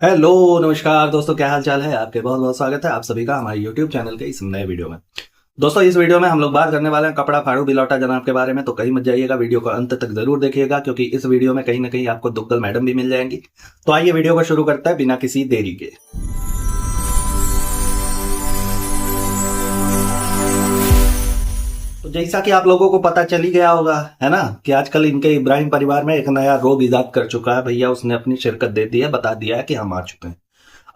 Hello नमस्कार दोस्तों, क्या हाल चाल है आपके। बहुत बहुत स्वागत है आप सभी का हमारे यूट्यूब चैनल के इस नए वीडियो में। दोस्तों, इस वीडियो में हम लोग बात करने वाले हैं कपड़ा फाड़ू बिलौटा जनाब के बारे में। तो कहीं मत जाइएगा, वीडियो को अंत तक जरूर देखिएगा क्योंकि इस वीडियो में कहीं ना कहीं आपको दुग्गल मैडम भी मिल जाएंगी। तो आइए वीडियो को शुरू करता है बिना किसी देरी के। तो जैसा कि आप लोगों को पता चल ही गया होगा, है ना, कि आजकल इनके इब्राहिम परिवार में एक नया रोग इजाद कर चुका है। भैया उसने अपनी शिरकत दे दी है, बता दिया है कि हम आ चुके हैं।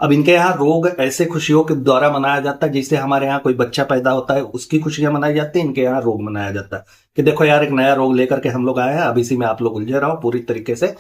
अब इनके यहाँ रोग ऐसे खुशियों के द्वारा मनाया जाता है जैसे हमारे यहाँ कोई बच्चा पैदा होता है उसकी खुशियां मनाई जाती है, इनके यहाँ रोग मनाया जाता है कि देखो यार, एक नया रोग लेकर के हम लोग आए हैं, अब इसी में आप लोग उलझे रहो पूरी तरीके से,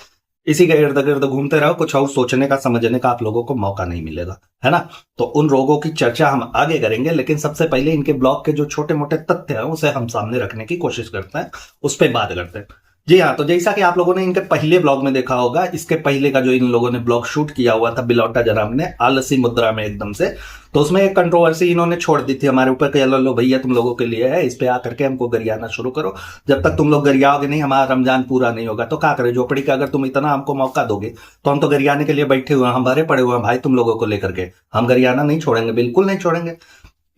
इसी के इर्द गिर्द घूमते रहो, कुछ और सोचने का समझने का आप लोगों को मौका नहीं मिलेगा, है ना। तो उन रोगों की चर्चा हम आगे करेंगे, लेकिन सबसे पहले इनके ब्लॉग के जो छोटे मोटे तथ्य हैं उसे हम सामने रखने की कोशिश करते हैं, उस पर बात करते हैं। जी हाँ, तो जैसा कि आप लोगों ने इनके पहले ब्लॉग में देखा होगा, इसके पहले का जो इन लोगों ने ब्लॉग शूट किया हुआ था बिलौटा जनाब ने आलसी मुद्रा में एकदम से, तो उसमें एक कंट्रोवर्सी इन्होंने छोड़ दी थी हमारे ऊपर कि लो भैया तुम लोगों के लिए है, इस पे आकर के हमको गरियाना शुरू करो, जब तक तुम लोग गरियाओगे नहीं हमारा रमजान पूरा नहीं होगा। तो क्या करें, झोपड़ी का अगर तुम इतना हमको मौका दोगे तो हम तो गरियाने के लिए बैठे हुए हैं, हम भरे पड़े हुए हैं भाई तुम लोगों को लेकर के, हम गरियाना नहीं छोड़ेंगे, बिल्कुल नहीं छोड़ेंगे।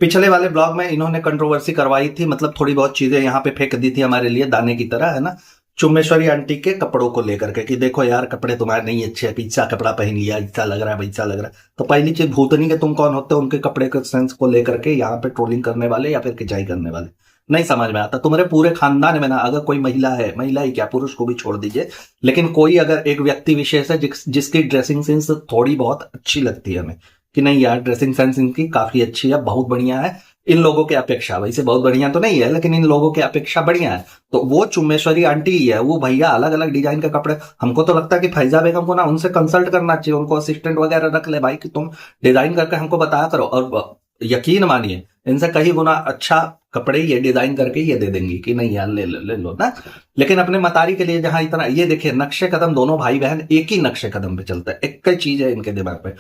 पिछले वाले ब्लॉग में इन्होंने कंट्रोवर्सी करवाई थी, मतलब थोड़ी बहुत चीजें यहाँ पे फेंक दी थी हमारे लिए दाने की तरह, है ना, चुम्बेश्वरी आंटी के कपड़ों को लेकर के कि देखो यार कपड़े तुम्हारे नहीं अच्छे हैं, पीछा कपड़ा पहन लिया, ऐसा लग रहा है वैसा लग रहा है। तो पहली चीज भूतनी के तुम कौन होते हो उनके कपड़े के सेंस को लेकर के यहाँ पे ट्रोलिंग करने वाले या फिर खिंचाई करने वाले, नहीं समझ में आता। तुम्हारे पूरे खानदान में ना, अगर कोई महिला है, महिला ही क्या पुरुष को भी छोड़ दीजिए, लेकिन कोई अगर एक व्यक्ति विशेष है जिसकी ड्रेसिंग सेंस थोड़ी बहुत अच्छी लगती है हमें कि नहीं यार ड्रेसिंग सेंस इनकी काफी अच्छी है, बहुत बढ़िया है, इन लोगों के अपेक्षा, वैसे बहुत बढ़िया तो नहीं है लेकिन इन लोगों के अपेक्षा बढ़िया है, तो वो चुम्बेश्वरी आंटी ही है। वो भैया अलग अलग डिजाइन के कपड़े, हमको तो लगता है कि फैजा बेगम को ना उनसे कंसल्ट करना चाहिए, उनको असिस्टेंट वगैरह रख ले भाई कि तुम डिजाइन करके हमको बताया करो, और यकीन मानिए इनसे कहीं गुना अच्छा कपड़े ये डिजाइन करके ये दे देंगी कि नहीं यार ले लो ना। लेकिन अपने मतारी के लिए जहां इतना, ये देखिए नक्शे कदम, दोनों भाई बहन एक ही नक्शे कदम पे चलता है, एक ही चीज है इनके दिमाग पे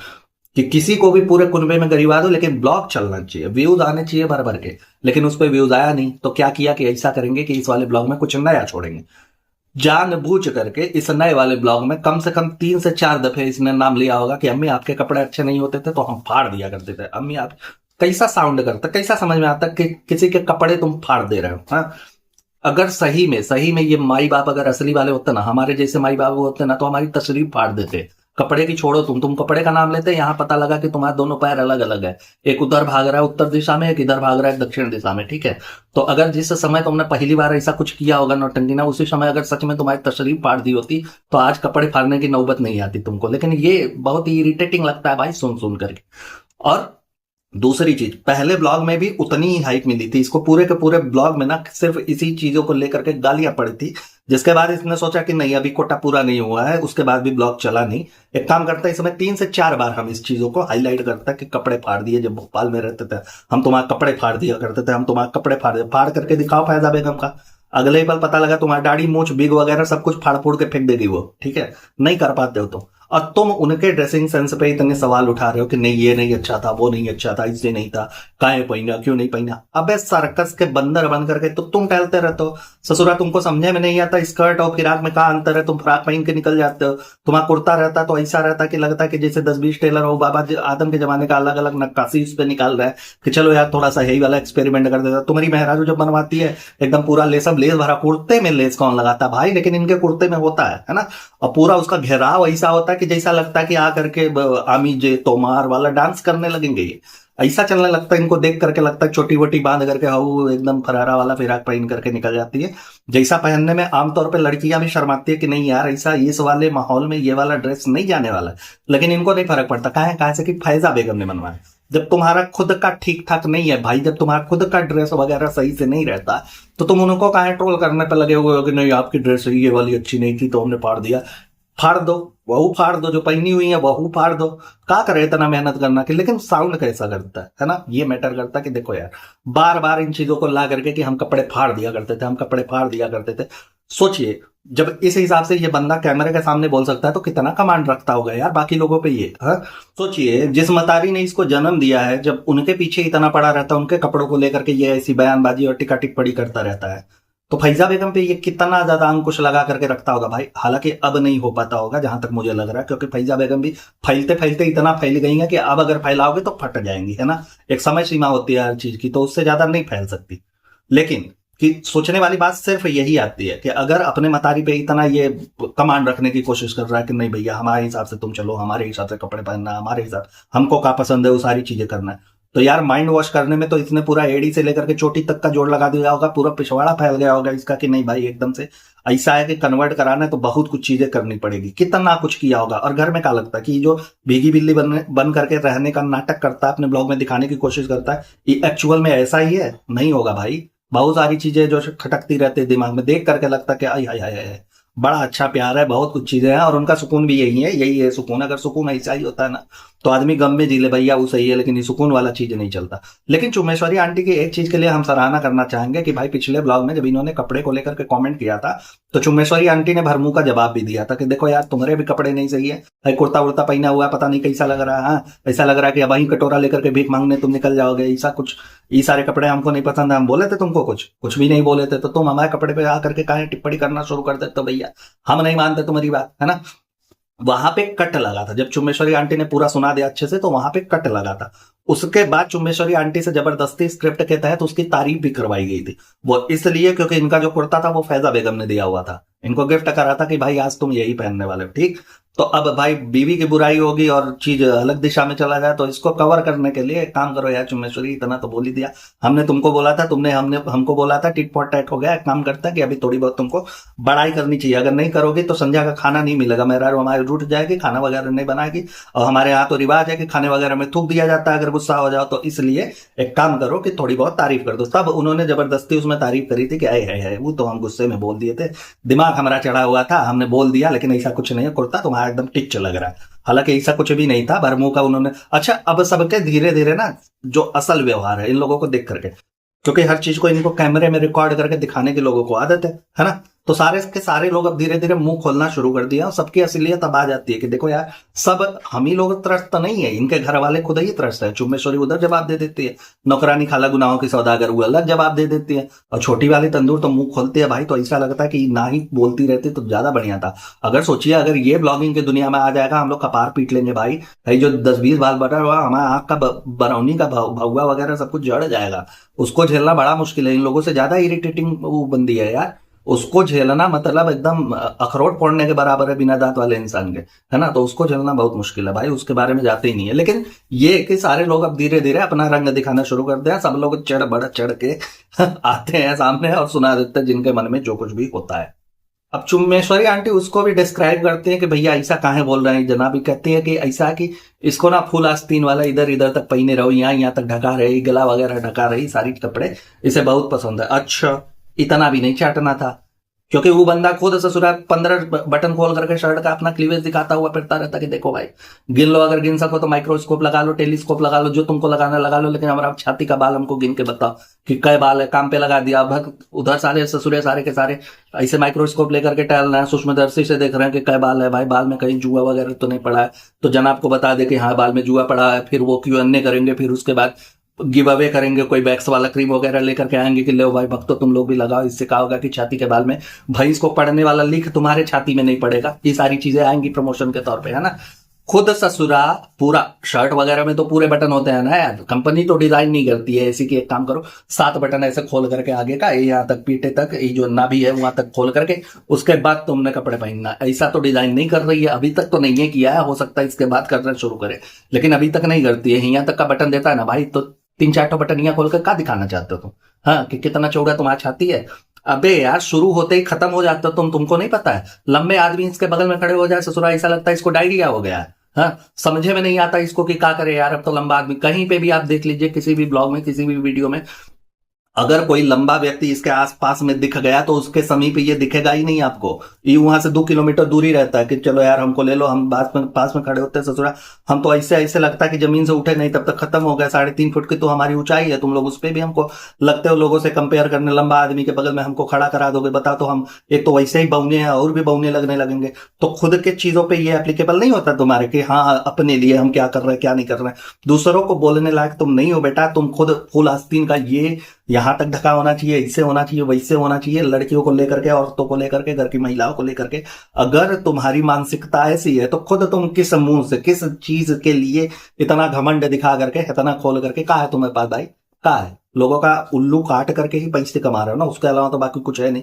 कि किसी को भी पूरे कुनबे में गरीबा दो लेकिन ब्लॉग चलना चाहिए, व्यूज आने चाहिए भर भर के, लेकिन उस पर व्यूज आया नहीं तो क्या किया कि ऐसा करेंगे कि इस वाले ब्लॉग में कुछ नया छोड़ेंगे। जानबूझ करके इस नए वाले ब्लॉग में कम से कम 3 से 4 दफे इसने नाम लिया होगा कि अम्मी आपके कपड़े अच्छे नहीं होते थे तो हम फाड़ दिया करते थे। अम्मी आप, कैसा साउंड करता, कैसा समझ में आता कि किसी के कपड़े तुम फाड़ दे रहे हो। हाँ, अगर सही में ये माई बाप अगर असली वाले होते ना, हमारे जैसे माई बाप होते ना, तो हमारी तशरीफ फाड़ देते। कपड़े की छोड़ो, तुम कपड़े का नाम लेते, यहाँ पता लगा कि तुम्हारे दोनों पैर अलग अलग है, एक उधर भाग रहा है उत्तर दिशा में, एक इधर भाग रहा है दक्षिण दिशा में, ठीक है। तो अगर जिस समय तुमने पहली बार ऐसा कुछ किया होगा नौटंकी ना, उसी समय अगर सच में तुम्हारी तशरीफ फाड़ दी होती तो आज कपड़े फाड़ने की नौबत नहीं आती तुमको। लेकिन ये बहुत ही इरिटेटिंग लगता है भाई सुन सुन करके। और दूसरी चीज, पहले ब्लॉग में भी उतनी ही हाइप मिली थी इसको, पूरे के पूरे ब्लॉग में ना सिर्फ इसी चीजों को लेकर के गालियां पड़ी थी, जिसके बाद इसने सोचा कि नहीं अभी कोटा पूरा नहीं हुआ है, उसके बाद भी ब्लॉग चला नहीं। एक काम करता है, इस समय 3 से 4 बार हम इस चीजों को हाईलाइट करता है कि कपड़े फाड़ दिए, जब भोपाल में रहते थे हम तुम्हारे कपड़े फाड़ दिया करते थे, हम तुम्हारे कपड़े फाड़ करके दिखाओ फैजा बेगम का, अगले ही पल पता लगा तुम्हारी दाढ़ी मूछ बिग वगैरह सब कुछ फाड़ फूड़ के फेंक देगी वो, ठीक है, नहीं कर पाते हो तो। और तुम उनके ड्रेसिंग सेंस पे इतने सवाल उठा रहे हो कि नहीं ये नहीं अच्छा था, वो नहीं अच्छा था, इससे नहीं था, काहे पहना, क्यों नहीं पहना। अबे सर्कस के बंदर बन करके तो तुम टहलते रहते हो, ससुरा तुमको समझे में नहीं आता स्कर्ट और फिराक में क्या अंतर है, तुम फ्राक पहन के निकल जाते हो, तुम्हारा कुर्ता रहता तो ऐसा रहता कि लगता कि जैसे 10-20 टेलर हो बाबा आदम के जमाने का अलग अलग नक्काशी उस पर निकाल रहा है कि चलो यार थोड़ा सा यही वाला एक्सपेरिमेंट कर देता। तुम्हारी मेहरारू जब बनवाती है एकदम पूरा लेस भरा, कुर्ते में लेस कौन लगाता भाई, लेकिन इनके कुर्ते में होता है ना, और पूरा उसका घेराव ऐसा होता है कि जैसा लगता है कि आकर के आमी जे तोमार वाला डांस करने लगेंगे, ये ऐसा चलने लगता है इनको देख करके, लगता है छोटी वोटी बांध करके हाउ एकदम फरारा वाला फिराक पहन करके निकल जाती है, जैसा पहनने में आमतौर पे लड़कियां भी शर्माती है कि नहीं यार ऐसा इस वाले माहौल में ये वाला ड्रेस नहीं जाने वाला, लेकिन इनको नहीं फर्क पड़ता। कहा से कि फैजा बेगम ने बनवाया। जब तुम्हारा खुद का ठीक ठाक नहीं है भाई, जब तुम्हारा खुद का ड्रेस वगैरह सही से नहीं रहता तो तुम उनको कहा ट्रोल करने पे लगे हुए हो कि नहीं आपकी ड्रेस ये वाली अच्छी नहीं थी तो हमने फाड़ दिया। फाड़ दो, वहू फाड़ दो, जो पहनी हुई है वहू फाड़ दो, क्या करे इतना मेहनत करना कि, लेकिन साउंड कैसा करता है ना, ये मैटर करता है कि देखो यार बार बार इन चीजों को ला करके कि हम कपड़े फाड़ दिया करते थे, हम कपड़े फाड़ दिया करते थे। सोचिए जब इस हिसाब से ये बंदा कैमरे के सामने बोल सकता है तो कितना कमांड रखता होगा यार बाकी लोगों पे ये। हाँ, सोचिए जिस मतारी ने इसको जन्म दिया है, जब उनके पीछे इतना पड़ा रहता है उनके कपड़ों को लेकर के ये ऐसी बयानबाजी और टिका टिप्पणी करता रहता है, तो फैजा बेगम पे ये कितना ज्यादा अंकुश लगा करके रखता होगा भाई। हालांकि अब नहीं हो पाता होगा जहां तक मुझे लग रहा है, क्योंकि फैजा बेगम भी फैलते फैलते इतना फैल गई है कि अब अगर फैलाओगे तो फट जाएंगी, है ना। एक समय सीमा होती है हर चीज की, तो उससे ज्यादा नहीं फैल सकती। लेकिन कि सोचने वाली बात सिर्फ यही आती है कि अगर अपने मतारी पे इतना ये कमांड रखने की कोशिश कर रहा है कि नहीं भैया हमारे हिसाब से तुम चलो, हमारे हिसाब से कपड़े पहनना, हमारे हिसाब हमको क्या पसंद है वो सारी चीजें करना है, तो यार माइंड वॉश करने में तो इसने पूरा एड़ी से लेकर के चोटी तक का जोड़ लगा दिया होगा, पूरा पिछवाड़ा फैल गया होगा इसका कि नहीं भाई एकदम से ऐसा है कि कन्वर्ट कराना है तो बहुत कुछ चीजें करनी पड़ेगी, कितना कुछ किया होगा। और घर में क्या लगता है कि जो भीगी बिल्ली बन करके रहने का नाटक करता है, अपने ब्लॉग में दिखाने की कोशिश करता है, ये एक्चुअल में ऐसा ही है? नहीं होगा भाई। बहुत सारी चीजें जो खटकती रहती है दिमाग में, देख करके लगता है कि आई हाय हाय बड़ा अच्छा प्यार है, बहुत कुछ चीजें हैं, और उनका सुकून भी यही है सुकून। अगर सुकून ऐसा ही होता है ना तो आदमी गम में जी ले भैया, वो सही है, लेकिन ये सुकून वाला चीज नहीं चलता। लेकिन चुम्बेश्वरी आंटी की एक चीज के लिए हम सराहना करना चाहेंगे कि भाई पिछले ब्लॉग में जब इन्होंने कपड़े को लेकर के कमेंट किया था तो चुम्बेश्वरी आंटी ने भरमुंह का जवाब भी दिया था कि देखो यार तुम्हारे भी कपड़े नहीं सही है, भाई कुर्ता उड़ता पहना हुआ है, पता नहीं कैसा लग रहा है, हाँ ऐसा लग रहा है कि अब वहीं कटोरा लेकर के भीख मांगने तुम निकल जाओगे, ऐसा कुछ, ये सारे कपड़े हमको नहीं पसंद है। हम बोले थे तुमको? कुछ भी नहीं बोले थे, तो तुम हमारे कपड़े पे आकर के काहे टिप्पणी करना शुरू कर देते? तो भैया हम नहीं मानते तुम्हारी बात, है ना। वहां पे कट लगा था जब चुम्बेश्वरी आंटी ने पूरा सुना दिया अच्छे से, तो वहां पे कट लगा था। उसके बाद चुम्बेश्वरी आंटी से जबरदस्ती स्क्रिप्ट के तहत उसकी तारीफ भी करवाई गई थी। वो इसलिए क्योंकि इनका जो कुर्ता था वो फैजा बेगम ने दिया हुआ था, इनको गिफ्ट करा था कि भाई आज तुम यही पहनने वाले हो, ठीक। तो अब भाई बीवी की बुराई होगी और चीज अलग दिशा में चला जाए, तो इसको कवर करने के लिए एक काम करो यार चुम्बेश्वरी, इतना तो बोल ही दिया, हमने तुमको बोला था, तुमने हमको बोला था, टिट फॉर टैट हो गया। एक काम करता है कि अभी थोड़ी बहुत तुमको बड़ाई करनी चाहिए, अगर नहीं करोगे तो संध्या का खाना नहीं मिलेगा, मेरा हमारे रूठ जाएगी, खाना वगैरह नहीं बनाएगी, और हमारे यहाँ तो रिवाज है कि खाने वगैरह में थूक दिया जाता है अगर गुस्सा हो जाओ, तो इसलिए एक काम करो कि थोड़ी बहुत तारीफ कर दो। तब उन्होंने जबरदस्ती उसमें तारीफ करी थी कि है वो तो हम गुस्से में बोल दिए थे, दिमाग हमारा चढ़ा हुआ था, हमने बोल दिया, लेकिन ऐसा कुछ नहीं है, कुर्ता तुम्हारा एकदम टिच लग रहा है। हालांकि ऐसा कुछ भी नहीं था, भरमुंह का उन्होंने। अच्छा अब सबके धीरे धीरे ना जो असल व्यवहार है इन लोगों को देख करके, क्योंकि हर चीज को इनको कैमरे में रिकॉर्ड करके दिखाने की लोगों को आदत है ना, तो सारे के सारे लोग अब धीरे धीरे मुंह खोलना शुरू कर दिया और सबकी असलियत अब आ जाती है कि देखो यार सब हम ही लोग त्रस्त तो नहीं है, इनके घर वाले खुद ही त्रस्त है। चुम्बेश्वरी उधर जवाब दे देती है, नौकरानी खाला गुनाहों की सौदागर वो अलग जवाब दे देती है, और छोटी वाली तंदूर तो मुंह खोलती है भाई, तो ऐसा लगता है कि ना ही बोलती रहती तो ज्यादा बढ़िया था। अगर सोचिए अगर ये ब्लॉगिंग की दुनिया में आ जाएगा, हम लोग कपार पीट लेंगे भाई, जो 10-20 बाल बटा हुआ हमारा आंख का बरौनी का भौवा वगैरह सब कुछ जड़ जाएगा, उसको झेलना बड़ा मुश्किल है। इन लोगों से ज्यादा इरिटेटिंग वो बंदी है यार, उसको झेलना मतलब एकदम अखरोट फोड़ने के बराबर है बिना दांत वाले इंसान के, है ना, तो उसको झेलना बहुत मुश्किल है भाई, उसके बारे में जाते ही नहीं है। लेकिन ये कि सारे लोग अब धीरे धीरे अपना रंग दिखाना शुरू कर दिया, सब लोग चढ़ के आते हैं सामने और सुना देते हैं जिनके मन में जो कुछ भी होता है। अब चुम्बेश्वरी आंटी उसको भी डिस्क्राइब करती है कि भैया ऐसा काहे बोल रहे हैं जनाब, कहती है कि ऐसा कि इसको ना फुल आस्तीन वाला इधर इधर तक पहने रहो, यहाँ तक ढका रही, गला वगैरह ढका रही, सारी कपड़े इसे बहुत पसंद है। अच्छा इतना भी नहीं चाटना था, क्योंकि वो बंदा खुद ससुरा 15 बटन खोल करके शर्ट का अपना क्लीवेज दिखाता हुआ फिरता रहता कि देखो भाई गिन लो, अगर गिन सको तो माइक्रोस्कोप लगा लो, टेलीस्कोप लगा लो, जो तुमको लगाना लगा लो, लेकिन हमारा छाती का बाल हमको गिन के बताओ कि कै बाल है, काम पे लगा दिया। अब उधर सारे ससुरे सारे के सारे ऐसे माइक्रोस्कोप लेकर के टहल रहे हैं, सूक्ष्मदर्शी से देख रहे हैं कि कै बाल है, भाई बाल में कहीं जुआ वगैरह तो नहीं पड़ा है, तो जनाब को बता दे कि हाँ बाल में जुआ पड़ा है, फिर वो Q&A करेंगे, फिर उसके बाद गिव अवे करेंगे, कोई बैक्स वाला क्रीम वगैरह लेकर के आएंगे कि लो भाई भक्तो तुम लोग भी लगाओ, इससे कहा होगा कि छाती के बाल में भैंस को पड़ने वाला लिख तुम्हारे छाती में नहीं पड़ेगा, ये सारी चीजें आएंगी प्रमोशन के तौर पे, है ना। खुद ससुरा पूरा शर्ट वगैरह में तो पूरे बटन होते हैं ना यार, कंपनी तो डिजाइन नहीं करती है ऐसी कि एक काम करो 7 बटन ऐसे खोल करके आगे का यहाँ तक पीठे तक, ये जो नाभि है वहां तक खोल करके उसके बाद तुमने कपड़े पहनना, ऐसा तो डिजाइन नहीं कर रही है, अभी तक तो नहीं है किया है, हो सकता है इसके बाद करना शुरू करे, लेकिन अभी तक नहीं करती है। यहाँ तक का बटन देता है ना भाई, तो 3-4 बटन यहाँ खोल कर क्या दिखाना चाहते हो तुम, हाँ कि कितना चौड़ा तुम्हारा छाती है। अबे यार शुरू होते ही खत्म हो जाता हो तुमको नहीं पता है, लंबे आदमी इसके बगल में खड़े हो जाए ससुरा, ऐसा लगता है इसको डायरिया हो गया है, हाँ समझे में नहीं आता इसको कि क्या करे यार। अब तो लंबा आदमी कहीं पे भी आप देख लीजिए, किसी भी ब्लॉग में किसी भी वीडियो में, अगर कोई लंबा व्यक्ति इसके आसपास में दिख गया तो उसके समीप ये दिखेगा ही नहीं आपको, ये वहां से 2 किलोमीटर दूरी रहता है कि चलो यार हमको ले लो, हम पास में खड़े होते हैं ससुरा, हम तो ऐसे लगता है कि जमीन से उठे नहीं तब तक खत्म हो गया। 3.5 फुट की तो हमारी ऊंचाई है, तुम लोग उस पर भी हमको लगते हो लोगों से कंपेयर करने, लंबा आदमी के बगल में हमको खड़ा करा दोगे, बताओ तो हम एक तो वैसे ही बौने हैं और भी बौने लगने लगेंगे। तो खुद के चीजों पर ये एप्लीकेबल नहीं होता तुम्हारे कि हाँ अपने लिए हम क्या कर रहे हैं क्या नहीं कर रहे हैं, दूसरों को बोलने लायक तुम नहीं हो बेटा, तुम खुद फुल आस्तीन का ये यहाँ तक ढका होना चाहिए, इससे होना चाहिए, वैसे होना चाहिए, लड़कियों को लेकर के, औरतों को लेकर के, घर की महिलाओं को लेकर के। अगर तुम्हारी मानसिकता ऐसी है तो खुद तुम किस मुंह से, किस चीज के लिए इतना घमंड दिखा करके, इतना खोल करके, कहा है तुम्हें पास भाई, कहा है? लोगों का उल्लू काट करके ही पैसे कमा रहे हो ना, उसके अलावा तो बाकी कुछ है नहीं।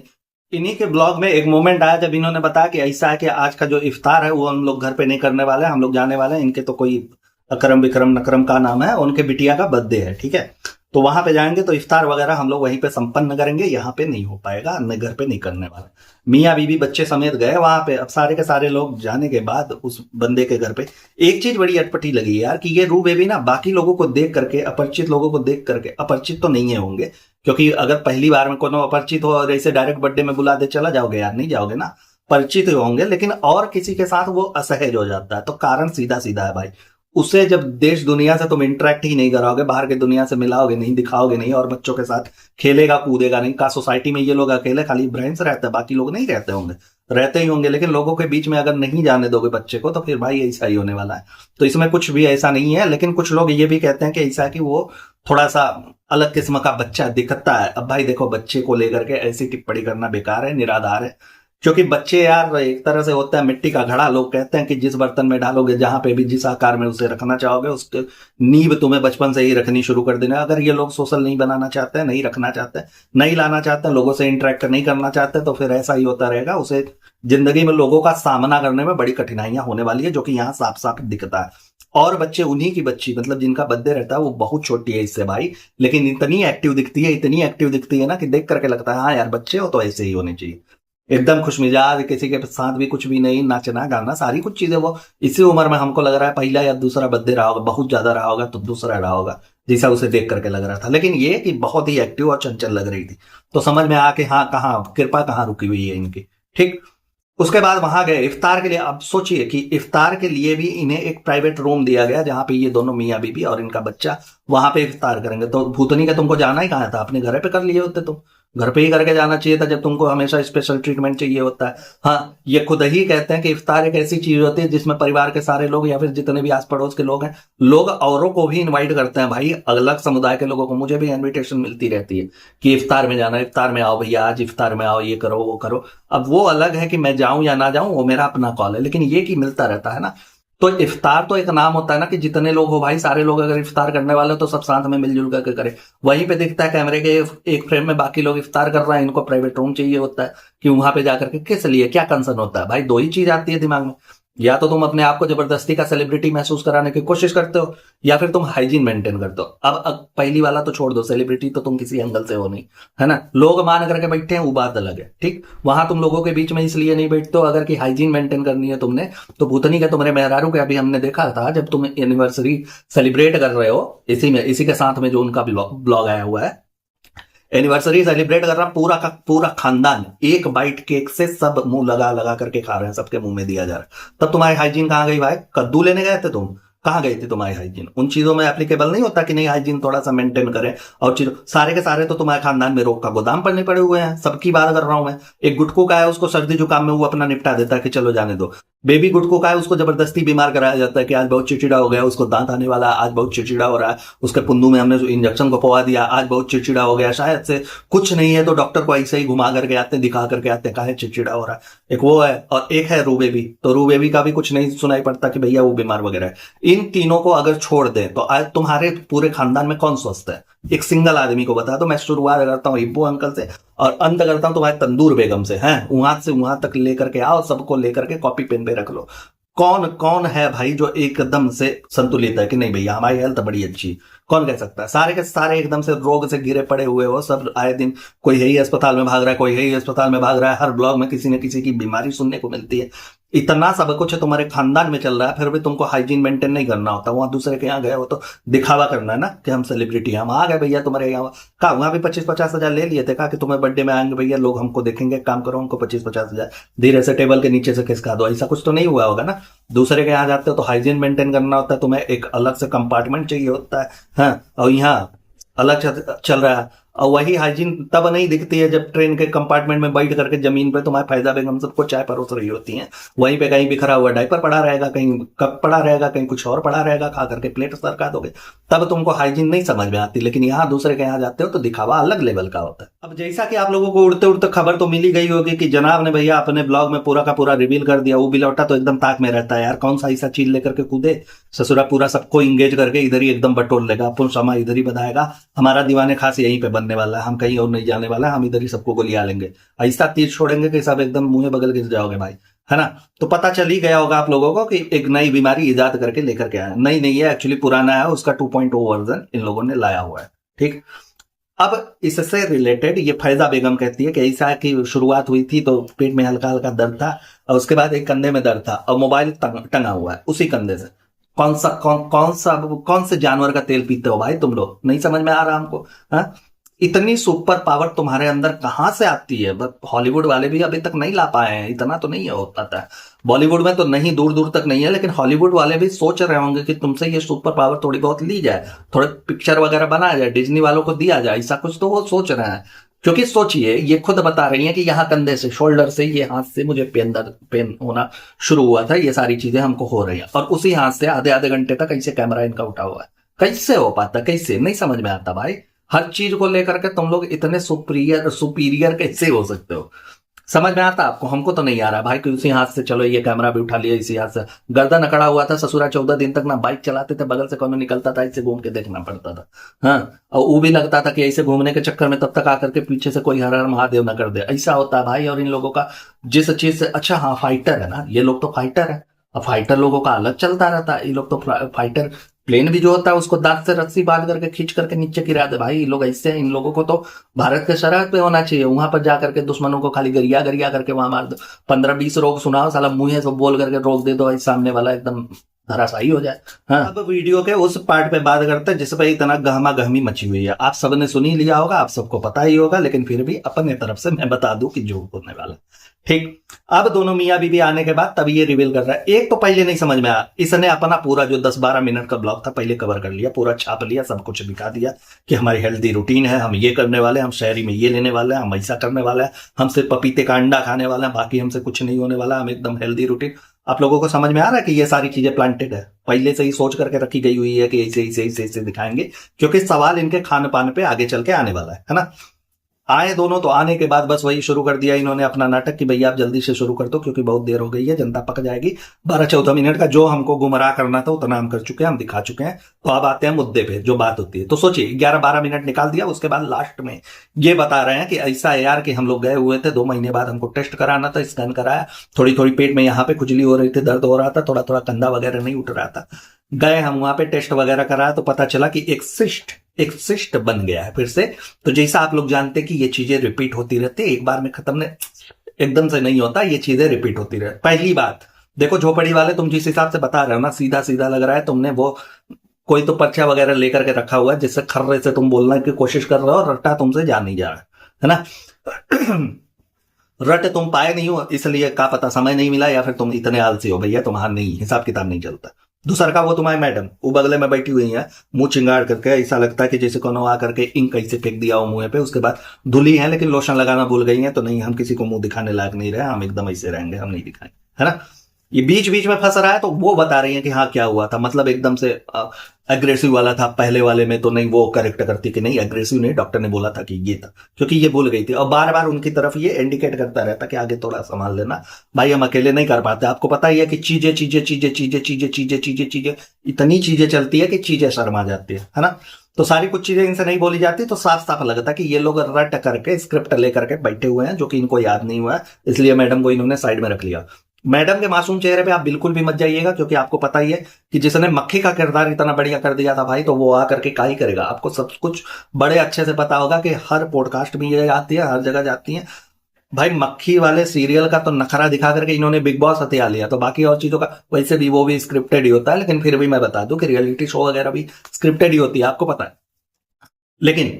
इन्हीं के ब्लॉग में एक मोमेंट आया जब इन्होंने बताया कि ऐसा है कि आज का जो इफ्तार है वो हम लोग घर पे नहीं करने वाले हैं, हम लोग जाने वाले हैं, इनके तो कोई अकरम विक्रम नकरम का नाम है, उनके बिटिया का बर्थडे है, ठीक है, तो वहां पे जाएंगे तो इफ्तार वगैरह हम लोग वहीं पे संपन्न करेंगे, यहाँ पे नहीं हो पाएगा, हमने घर पे नहीं करने वाला। मियाँ बीबी बच्चे समेत गए वहां पे। अब सारे के सारे लोग जाने के बाद उस बंदे के घर पे एक चीज बड़ी अटपटी लगी यार, कि ये रू बेबी ना बाकी लोगों को देख करके, अपरिचित लोगों को देख करके, अपरिचित तो नहीं है होंगे, क्योंकि अगर पहली बार में कोनो अपरिचित हो और ऐसे डायरेक्ट बर्थडे में बुला दे चला जाओगे यार, नहीं जाओगे ना, परिचित होंगे, लेकिन और किसी के साथ वो असहज हो जाता है। तो कारण सीधा सीधा है भाई, उसे जब देश दुनिया से तुम इंटरेक्ट ही नहीं कराओगे, बाहर के दुनिया से मिलाओगे नहीं, दिखाओगे नहीं, और बच्चों के साथ खेलेगा कूदेगा नहीं। का सोसाइटी में ये लोग अकेले खाली इब्राहिम से रहते हैं, बाकी लोग नहीं रहते होंगे, रहते ही होंगे, लेकिन लोगों के बीच में अगर नहीं जाने दोगे बच्चे को तो फिर भाई ऐसा ही होने वाला है। तो इसमें कुछ भी ऐसा नहीं है, लेकिन कुछ लोग ये भी कहते हैं कि ऐसा कि वो थोड़ा सा अलग किस्म का बच्चा दिखता है। अब भाई देखो, बच्चे को लेकर के ऐसी टिप्पणी करना बेकार है, निराधार है, क्योंकि बच्चे यार एक तरह से होता है मिट्टी का घड़ा। लोग कहते हैं कि जिस बर्तन में डालोगे, जहां पे भी जिस आकार में उसे रखना चाहोगे, उसके नींव तुम्हें बचपन से ही रखनी शुरू कर देना। अगर ये लोग सोशल नहीं बनाना चाहते हैं, नहीं रखना चाहते हैं, नहीं लाना चाहते हैं, लोगों से इंटरेक्ट नहीं करना चाहते, तो फिर ऐसा ही होता रहेगा। उसे जिंदगी में लोगों का सामना करने में बड़ी कठिनाइयां होने वाली है, जो कि यहाँ साफ साफ दिखता है। और बच्चे, उन्हीं की बच्ची, मतलब जिनका बर्थडे रहता है, वो बहुत छोटी है इससे भाई, लेकिन इतनी एक्टिव दिखती है, इतनी एक्टिव दिखती है ना, कि देख करके लगता है हाँ यार बच्चे हो तो ऐसे ही होने चाहिए, एकदम खुशमिजाज, किसी के साथ भी कुछ भी नहीं, नाचना गाना सारी कुछ चीजें। वो इसी उम्र में हमको लग रहा है पहला या दूसरा बर्थडे रहा होगा, बहुत ज्यादा रहा होगा तो दूसरा रहा होगा, जैसा उसे देख करके लग रहा था। लेकिन ये कि बहुत ही एक्टिव और चंचल लग रही थी, तो समझ में आके हाँ कहाँ कृपा कहाँ रुकी हुई है इनकी, ठीक। उसके बाद वहां गए इफ्तार के लिए। अब सोचिए कि इफ्तार के लिए भी इन्हें एक प्राइवेट रूम दिया गया, जहां पे ये दोनों मियाँ बीबी और इनका बच्चा वहां पे इफ्तार करेंगे। तो भूतनी का तुमको जाना ही कहा था, अपने घर पे कर लिए होते, तुम घर पे ही करके जाना चाहिए था, जब तुमको हमेशा स्पेशल ट्रीटमेंट चाहिए होता है। हाँ, ये खुद ही कहते हैं कि इफ्तार एक ऐसी चीज होती है जिसमें परिवार के सारे लोग या फिर जितने भी आस पड़ोस के लोग हैं, लोग औरों को भी इन्वाइट करते हैं भाई, अलग समुदाय के लोगों को। मुझे भी इन्विटेशन मिलती रहती है कि इफ्तार में जाना, इफ्तार में आओ भैया, आज इफ्तार में आओ, ये करो वो करो। अब वो अलग है कि मैं जाऊं या ना जाऊं, वो मेरा अपना कॉल है, लेकिन ये कि मिलता रहता है ना। तो इफ्तार तो एक नाम होता है ना, कि जितने लोग हो भाई, सारे लोग अगर इफ्तार करने वाले हो तो सब साथ में मिलजुल करके करें। वहीं पे दिखता है कैमरे के एक फ्रेम में बाकी लोग इफ्तार कर रहे हैं, इनको प्राइवेट रूम चाहिए होता है कि वहां पे जाकर के किस लिए, क्या कंसर्न होता है भाई। दो ही चीज आती है दिमाग में, या तो तुम अपने आप को जबरदस्ती का सेलिब्रिटी महसूस कराने की कोशिश करते हो, या फिर तुम हाइजीन मेंटेन करते हो। अब पहली वाला तो छोड़ दो, सेलिब्रिटी तो तुम किसी एंगल से हो नहीं, है ना, लोग मान करके बैठे हैं वो बात अलग है, ठीक। वहां तुम लोगों के बीच में इसलिए नहीं बैठते हो अगर कि हाइजीन मेंटेन करनी है तुमने। तो भूतनी का तुम्हारे मेहरारू के अभी हमने देखा था, जब तुम एनिवर्सरी सेलिब्रेट कर रहे हो, इसी के साथ में जो उनका ब्लॉग आया हुआ है, एनिवर्सरी सेलिब्रेट कर रहा पूरा का पूरा खानदान, एक बाइट केक से सब मुंह लगा लगा करके खा रहे हैं, सबके मुंह में दिया जा रहा है। तब तुम्हारी हाइजीन कहां गई भाई? कद्दू लेने गए थे तुम, कहां गई थी तुम्हारी हाइजीन? उन चीजों में एप्लीकेबल नहीं होता कि नहीं हाइजीन थोड़ा सा मेंटेन करें। और चीजों सारे के सारे तो तुम्हारे खानदान में रोग का गोदाम पड़ने पड़े हुए हैं, सबकी बात कर रहा हूं मैं। एक गुटकू का है, उसको सर्दी जुकाम में वो अपना निपटा देता है कि चलो जाने दो। बेबी गुटकू का है, उसको जबरदस्ती बीमार कराया जाता है कि आज बहुत चिड़चिड़ा हो गया, उसको दांत आने वाला, आज बहुत चिड़चिड़ा हो रहा है, उसके पुन्नू में हमने इंजेक्शन को पवा दिया, आज बहुत चिड़चिड़ा हो गया, शायद से कुछ नहीं है, तो डॉक्टर को ऐसे ही घुमा करके आते हैं, दिखा करके आते हैं काहे चिड़चिड़ा हो रहा है। एक वो है, और एक है रू बेबी। तो रू बेबी का भी कुछ नहीं सुनाई पड़ता कि भैया वो बीमार वगैरह है। इन तीनों को अगर छोड़ दें तो आज तुम्हारे पूरे खानदान में कौन स्वस्थ है? एक सिंगल आदमी को बता दो। मैं शुरुआत करता हूँ हिब्बू अंकल से और अंत करता हूं तुम्हारे तंदूर बेगम से, हैं, वहां से वहां तक लेकर के आओ, सबको लेकर के कॉपी पेन पे रख लो। कौन कौन है भाई जो एकदम से संतुलित है कि नहीं भैया हमारी हेल्थ बड़ी अच्छी? कौन कह सकता है? सारे के सारे एकदम से रोग से घिरे पड़े हुए हो, सब आए दिन कोई यही अस्पताल में भाग रहा है, कोई यही अस्पताल में भाग रहा है, हर ब्लॉग में किसी न किसी की बीमारी सुनने को मिलती है। इतना सब कुछ तुम्हारे खानदान में चल रहा है, फिर भी तुमको हाइजीन मेंटेन नहीं करना होता। वहां दूसरे के यहाँ गए हो तो दिखावा करना है ना कि हम सेलिब्रिटी, हम आ गए भैया तुम्हारे यहाँ। कहा वहां भी 25-50 हजार ले लिए थे, कहा कि तुम्हें बर्थडे में आएंगे भैया, लोग हमको देखेंगे, काम करो, हमको 25-50 हजार धीरे से टेबल के नीचे से खिसका दो। ऐसा कुछ तो नहीं हुआ होगा ना। दूसरे के यहाँ जाते हो तो हाइजीन मेंटेन करना होता है, तुम्हें एक अलग से कंपार्टमेंट चाहिए होता है, हाँ, और यहाँ अलग चल रहा है। और वही हाइजीन तब नहीं दिखती है जब ट्रेन के कंपार्टमेंट में बैठ करके जमीन पे तुम्हारे फैजा बेगम सबको चाय परोस रही होती हैं। वहीं पे कहीं बिखरा हुआ डायपर पड़ा रहेगा, कहीं कप पड़ा रहेगा, कहीं कुछ और पड़ा रहेगा, खा करके प्लेट सरका दोगे, तब तुमको हाइजीन नहीं समझ में आती। लेकिन यहाँ दूसरे के यहाँ जाते हो तो दिखावा अलग लेवल का होता है। अब जैसा कि आप लोगों को उड़ते उड़ते खबर तो मिली गई होगी कि जनाब ने भैया अपने ब्लॉग में पूरा का पूरा रिवील कर दिया। वो भी लौटा तो एकदम ताक में रहता है यार, कौन सा ऐसा चीज लेकर के कूदे, ससुरा पूरा सबको इंगेज करके इधर ही एकदम बटोर लेगा, अपन समा इधर ही बताएगा, हमारा दीवाने खास यहीं पे बनने वाला है, हम कहीं और नहीं जाने वाला है, हम इधर ही सबको गोलियां लेंगे, ऐसा तीर छोड़ेंगे कि सब एकदम मुंह बगल गिर जाओगे भाई, है ना। तो पता चल ही गया होगा आप लोगों को कि एक नई बीमारी इजाद करके लेकर के आया, नई नहीं है एक्चुअली, पुराना है, उसका 2.0 वर्जन इन लोगों ने लाया हुआ है। ठीक, अब इससे रिलेटेड ये फैजा बेगम कहती है कि ऐसा कि शुरुआत हुई थी तो पेट में हल्का हल्का दर्द था, और उसके बाद एक कंधे में दर्द था, और मोबाइल टंगा हुआ है उसी कंधे से। कौन से जानवर का तेल पीते हो भाई तुम लोग, नहीं समझ में आ रहा हमको। हाँ, इतनी सुपर पावर तुम्हारे अंदर कहां से आती है? बस हॉलीवुड वाले भी अभी तक नहीं ला पाए हैं, इतना तो नहीं होता था। बॉलीवुड में तो नहीं, दूर दूर तक नहीं है, लेकिन हॉलीवुड वाले भी सोच रहे होंगे कि तुमसे ये सुपर पावर थोड़ी बहुत ली जाए, थोड़े पिक्चर वगैरह बनाया जाए, डिज्नी वालों को दिया जाए, ऐसा कुछ तो वो सोच रहे हैं। क्योंकि सोचिए, ये खुद बता रही हैं कि यहाँ कंधे से, शोल्डर से, ये हाथ से मुझे पेन होना शुरू हुआ था, ये सारी चीजें हमको हो रही हैं, और उसी हाथ से आधे आधे घंटे तक ऐसे कैमरा इनका उठा हुआ है। कैसे हो पाता, कैसे नहीं समझ में आता भाई। हर चीज को लेकर के तुम लोग इतने सुपीरियर कैसे हो सकते हो? समझ में आता आपको? हमको तो नहीं आ रहा भाई कि उसी हाथ से, चलो ये कैमरा भी उठा लिया, इसी हाथ से गर्दन अकड़ा हुआ था ससुरा, 14 दिन तक ना बाइक चलाते थे, बगल से कौन निकलता था ऐसे घूम के देखना पड़ता था। हाँ, और वो भी लगता था कि ऐसे घूमने के चक्कर में तब तक आकर के पीछे से कोई हर हर महादेव न कर दे, ऐसा होता है भाई। और इन लोगों का जिस चीज से, अच्छा हाँ फाइटर है ना, ये लोग तो फाइटर है, अब फाइटर लोगों का अलग चलता रहता है। ये लोग तो फाइटर प्लेन भी जो होता है उसको दांत से रस्सी बांध करके खींच करके नीचे गिरा दे भाई, ये लोग ऐसे हैं। इन लोगों को तो भारत के सरहद पे होना चाहिए, वहां पर जा करके दुश्मनों को खाली गरिया गरिया करके वहां मार दो, 15-20 रोग सुनाओ, साला मुंह से बोल करके रोक दे दो, सामने वाला एकदम धराशायी हो जाए। हाँ, अब वीडियो के उस पार्ट पे बात करते हैं जिस पे इतना गहमा गहमी मची हुई है। आप सबने सुन ही लिया होगा, आप सबको पता ही होगा, लेकिन फिर भी अपने तरफ से मैं बता दूं कि जो होने वाला। ठीक, अब दोनों मियां बीवी आने के बाद तब ये रिवील कर रहा है। एक तो पहले नहीं समझ में आया, इसने अपना पूरा जो 10-12 मिनट का ब्लॉग था पहले कवर कर लिया, पूरा छाप लिया, सब कुछ दिखा दिया कि हमारी हेल्दी रूटीन है, हम ये करने वाले हैं, हम शहरी में ये लेने वाले हैं, हम ऐसा करने वाले हैं, हम सिर्फ पपीते का अंडा खाने वाले हैं, बाकी हमसे कुछ नहीं होने वाला, हम एकदम हेल्दी रूटीन। आप लोगों को समझ में आ रहा है कि ये सारी चीजें प्लांटेड है, पहले से ही सोच करके रखी गई हुई है कि ऐसे ऐसे ऐसे ऐसे दिखाएंगे, क्योंकि सवाल इनके खान पान पे आगे चल के आने वाला है ना। आए दोनों, तो आने के बाद बस वही शुरू कर दिया इन्होंने अपना नाटक कि भैया आप जल्दी से शुरू कर दो क्योंकि बहुत देर हो गई है, जनता पक जाएगी। 12-14 मिनट का जो हमको गुमराह करना था उतना हम कर चुके हैं, हम दिखा चुके हैं। तो अब आते हैं मुद्दे पे, जो बात होती है। तो सोचिए 11-12 मिनट निकाल दिया, उसके बाद लास्ट में ये बता रहे हैं कि ऐसा है यार कि हम लोग गए हुए थे, 2 महीने बाद हमको टेस्ट कराना था, स्कैन कराया, थोड़ी थोड़ी पेट में यहाँ पे खुजली हो रही थी, दर्द हो रहा था, थोड़ा थोड़ा कंधा वगैरह नहीं उठ रहा था। गए हम वहां पे, टेस्ट वगैरह कराया, तो पता चला कि एक सिस्ट बन गया है फिर से। तो जैसा आप लोग जानते हैं कि ये चीजें रिपीट होती रहती है, एक बार में खत्म एकदम से नहीं होता, ये चीजें रिपीट होती रहती। पहली बात देखो, झोपड़ी वाले तुम जिस हिसाब से बता रहे हो ना, सीधा सीधा लग रहा है तुमने वो कोई तो पर्चा वगैरह लेकर के रखा हुआ है जिससे खर्रे से तुम बोलने की कोशिश कर रहे हो, और रट्टा तुमसे जा नहीं जा रहा है ना। रट तुम पाए नहीं हो, इसलिए का पता समय नहीं मिला, या फिर तुम इतने आलसी हो भैया, तुम्हारा नहीं हिसाब किताब नहीं चलता। दूसरा का वो तुम्हारी मैडम वो बगले में बैठी हुई है, मुंह चिंगाड़ करके, ऐसा लगता है कि जैसे कोनो आ करके इंक कैसे फेंक दिया हो मुंह पे। उसके बाद धुली है लेकिन लोशन लगाना भूल गई है, तो नहीं हम किसी को मुंह दिखाने लायक नहीं रहे, हम एकदम ऐसे रहेंगे, हम नहीं दिखाएंगे, है ना। ये बीच बीच में फंस रहा है, तो वो बता रही है कि हाँ क्या हुआ था, मतलब एकदम से एग्रेसिव वाला था पहले वाले में, तो नहीं वो करेक्ट करती कि नहीं एग्रेसिव नहीं, डॉक्टर ने बोला था कि ये था, क्योंकि ये भूल गई थी। और बार बार उनकी तरफ ये इंडिकेट करता रहता कि आगे थोड़ा संभाल लेना भाई, हम अकेले नहीं कर पाते। आपको पता ही है कि चीजें चीजें चीजें चीजें चीजें चीजें चीजें चीजें इतनी चीजें चलती है कि चीजें शर्मा जाती है ना। तो सारी कुछ चीजें इनसे नहीं बोली जाती, तो साफ साफ लगता है कि ये लोग रट करके स्क्रिप्ट लेकर के बैठे हुए हैं, जो कि इनको याद नहीं हुआ है, इसलिए मैडम को इन्होंने साइड में रख लिया। मैडम के मासूम चेहरे पे आप बिल्कुल भी मत जाइएगा, क्योंकि आपको पता ही है कि जिसने मक्खी का किरदार इतना बढ़िया कर दिया था भाई, तो वो आ करके क्या ही करेगा। आपको सब कुछ बड़े अच्छे से पता होगा कि हर पॉडकास्ट में ये आती है, हर जगह जाती है भाई। मक्खी वाले सीरियल का तो नखरा दिखा करके इन्होंने बिग बॉस हथिया लिया, तो बाकी और चीजों का वैसे भी वो भी स्क्रिप्टेड ही होता है, लेकिन फिर भी मैं बता दूं कि रियलिटी शो वगैरह भी स्क्रिप्टेड ही होती है, आपको पता है। लेकिन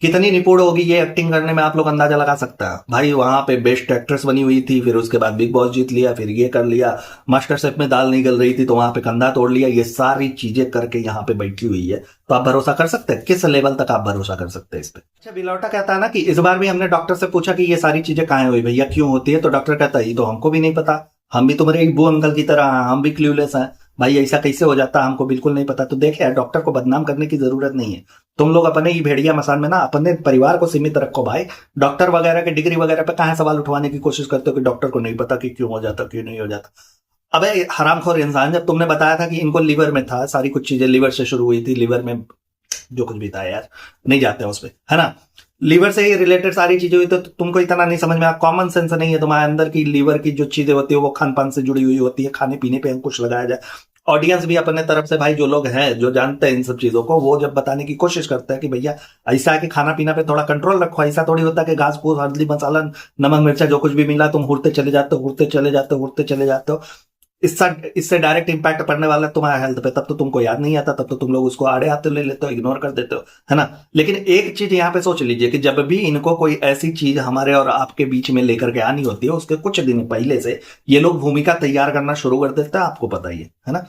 कितनी निपुण होगी ये एक्टिंग करने में, आप लोग अंदाजा लगा सकता है भाई। वहां पे बेस्ट एक्ट्रेस बनी हुई थी, फिर उसके बाद बिग बॉस जीत लिया, फिर ये कर लिया, मास्टर शेफ में दाल नहीं गल रही थी तो वहां पे कंधा तोड़ लिया, ये सारी चीजें करके यहाँ पे बैठी हुई है। तो आप भरोसा कर सकते हैं? किस लेवल तक आप भरोसा कर सकते हैं इस पे? अच्छा, बिलौटा कहता है ना कि इस बार भी हमने डॉक्टर से पूछा कि ये सारी चीजें कहाँ हुई भैया, क्यों होती है, तो डॉक्टर कहता है ये तो हमको भी नहीं पता, हम भी तुम्हारे इब्बू अंकल की तरह हैं, हम भी क्लूलेस हैं भाई, ऐसा कैसे हो जाता है हमको बिल्कुल नहीं पता। तो देखे यार, डॉक्टर को बदनाम करने की जरूरत नहीं है। तुम लोग अपने ही भेड़िया मसान में ना अपने परिवार को सीमित रखो भाई। डॉक्टर वगैरह के डिग्री वगैरह पे कहां सवाल उठवाने की कोशिश करते हो कि डॉक्टर को नहीं पता कि क्यों हो जाता, क्यों नहीं हो जाता। अबे हरामखोर इंसान, जब तुमने बताया था कि इनको लीवर में था, सारी कुछ चीजें लीवर से शुरू हुई थी, लीवर में जो कुछ भी था यार, नहीं जाते हैं उस पर, है ना, लीवर से ही रिलेटेड सारी चीजें हुई, तो तुमको इतना नहीं समझ में आया, कॉमन सेंस नहीं है तुम्हारे अंदर की लीवर की जो चीजें होती है वो खान पान से जुड़ी हुई होती है, खाने पीने पे अंकुश लगाया जाए। ऑडियंस भी अपने तरफ से भाई, जो लोग हैं जो जानते हैं इन सब चीजों को, वो जब बताने की कोशिश करते हैं कि भैया ऐसा है कि खाना पीना पे थोड़ा कंट्रोल रखो, ऐसा थोड़ी होता है कि घास फूस हल्दी मसाला नमक मिर्चा जो कुछ भी मिला तुम हुरते चले जाते हो, हुरते चले जाते हो, हुरते चले जाते हो। इससे डायरेक्ट इंपैक्ट पड़ने वाला है तुम्हारे हेल्थ पे, तब तो तुमको याद नहीं आता, तब तो तुम लोग उसको आड़े हाथ ले लेते हो, इग्नोर कर देते हो, है ना। लेकिन एक चीज यहाँ पे सोच लीजिए कि जब भी इनको कोई ऐसी चीज हमारे और आपके बीच में लेकर के आनी होती है, उसके कुछ दिन पहले से ये लोग भूमिका तैयार करना शुरू कर देते हैं, आपको पता ही है ना।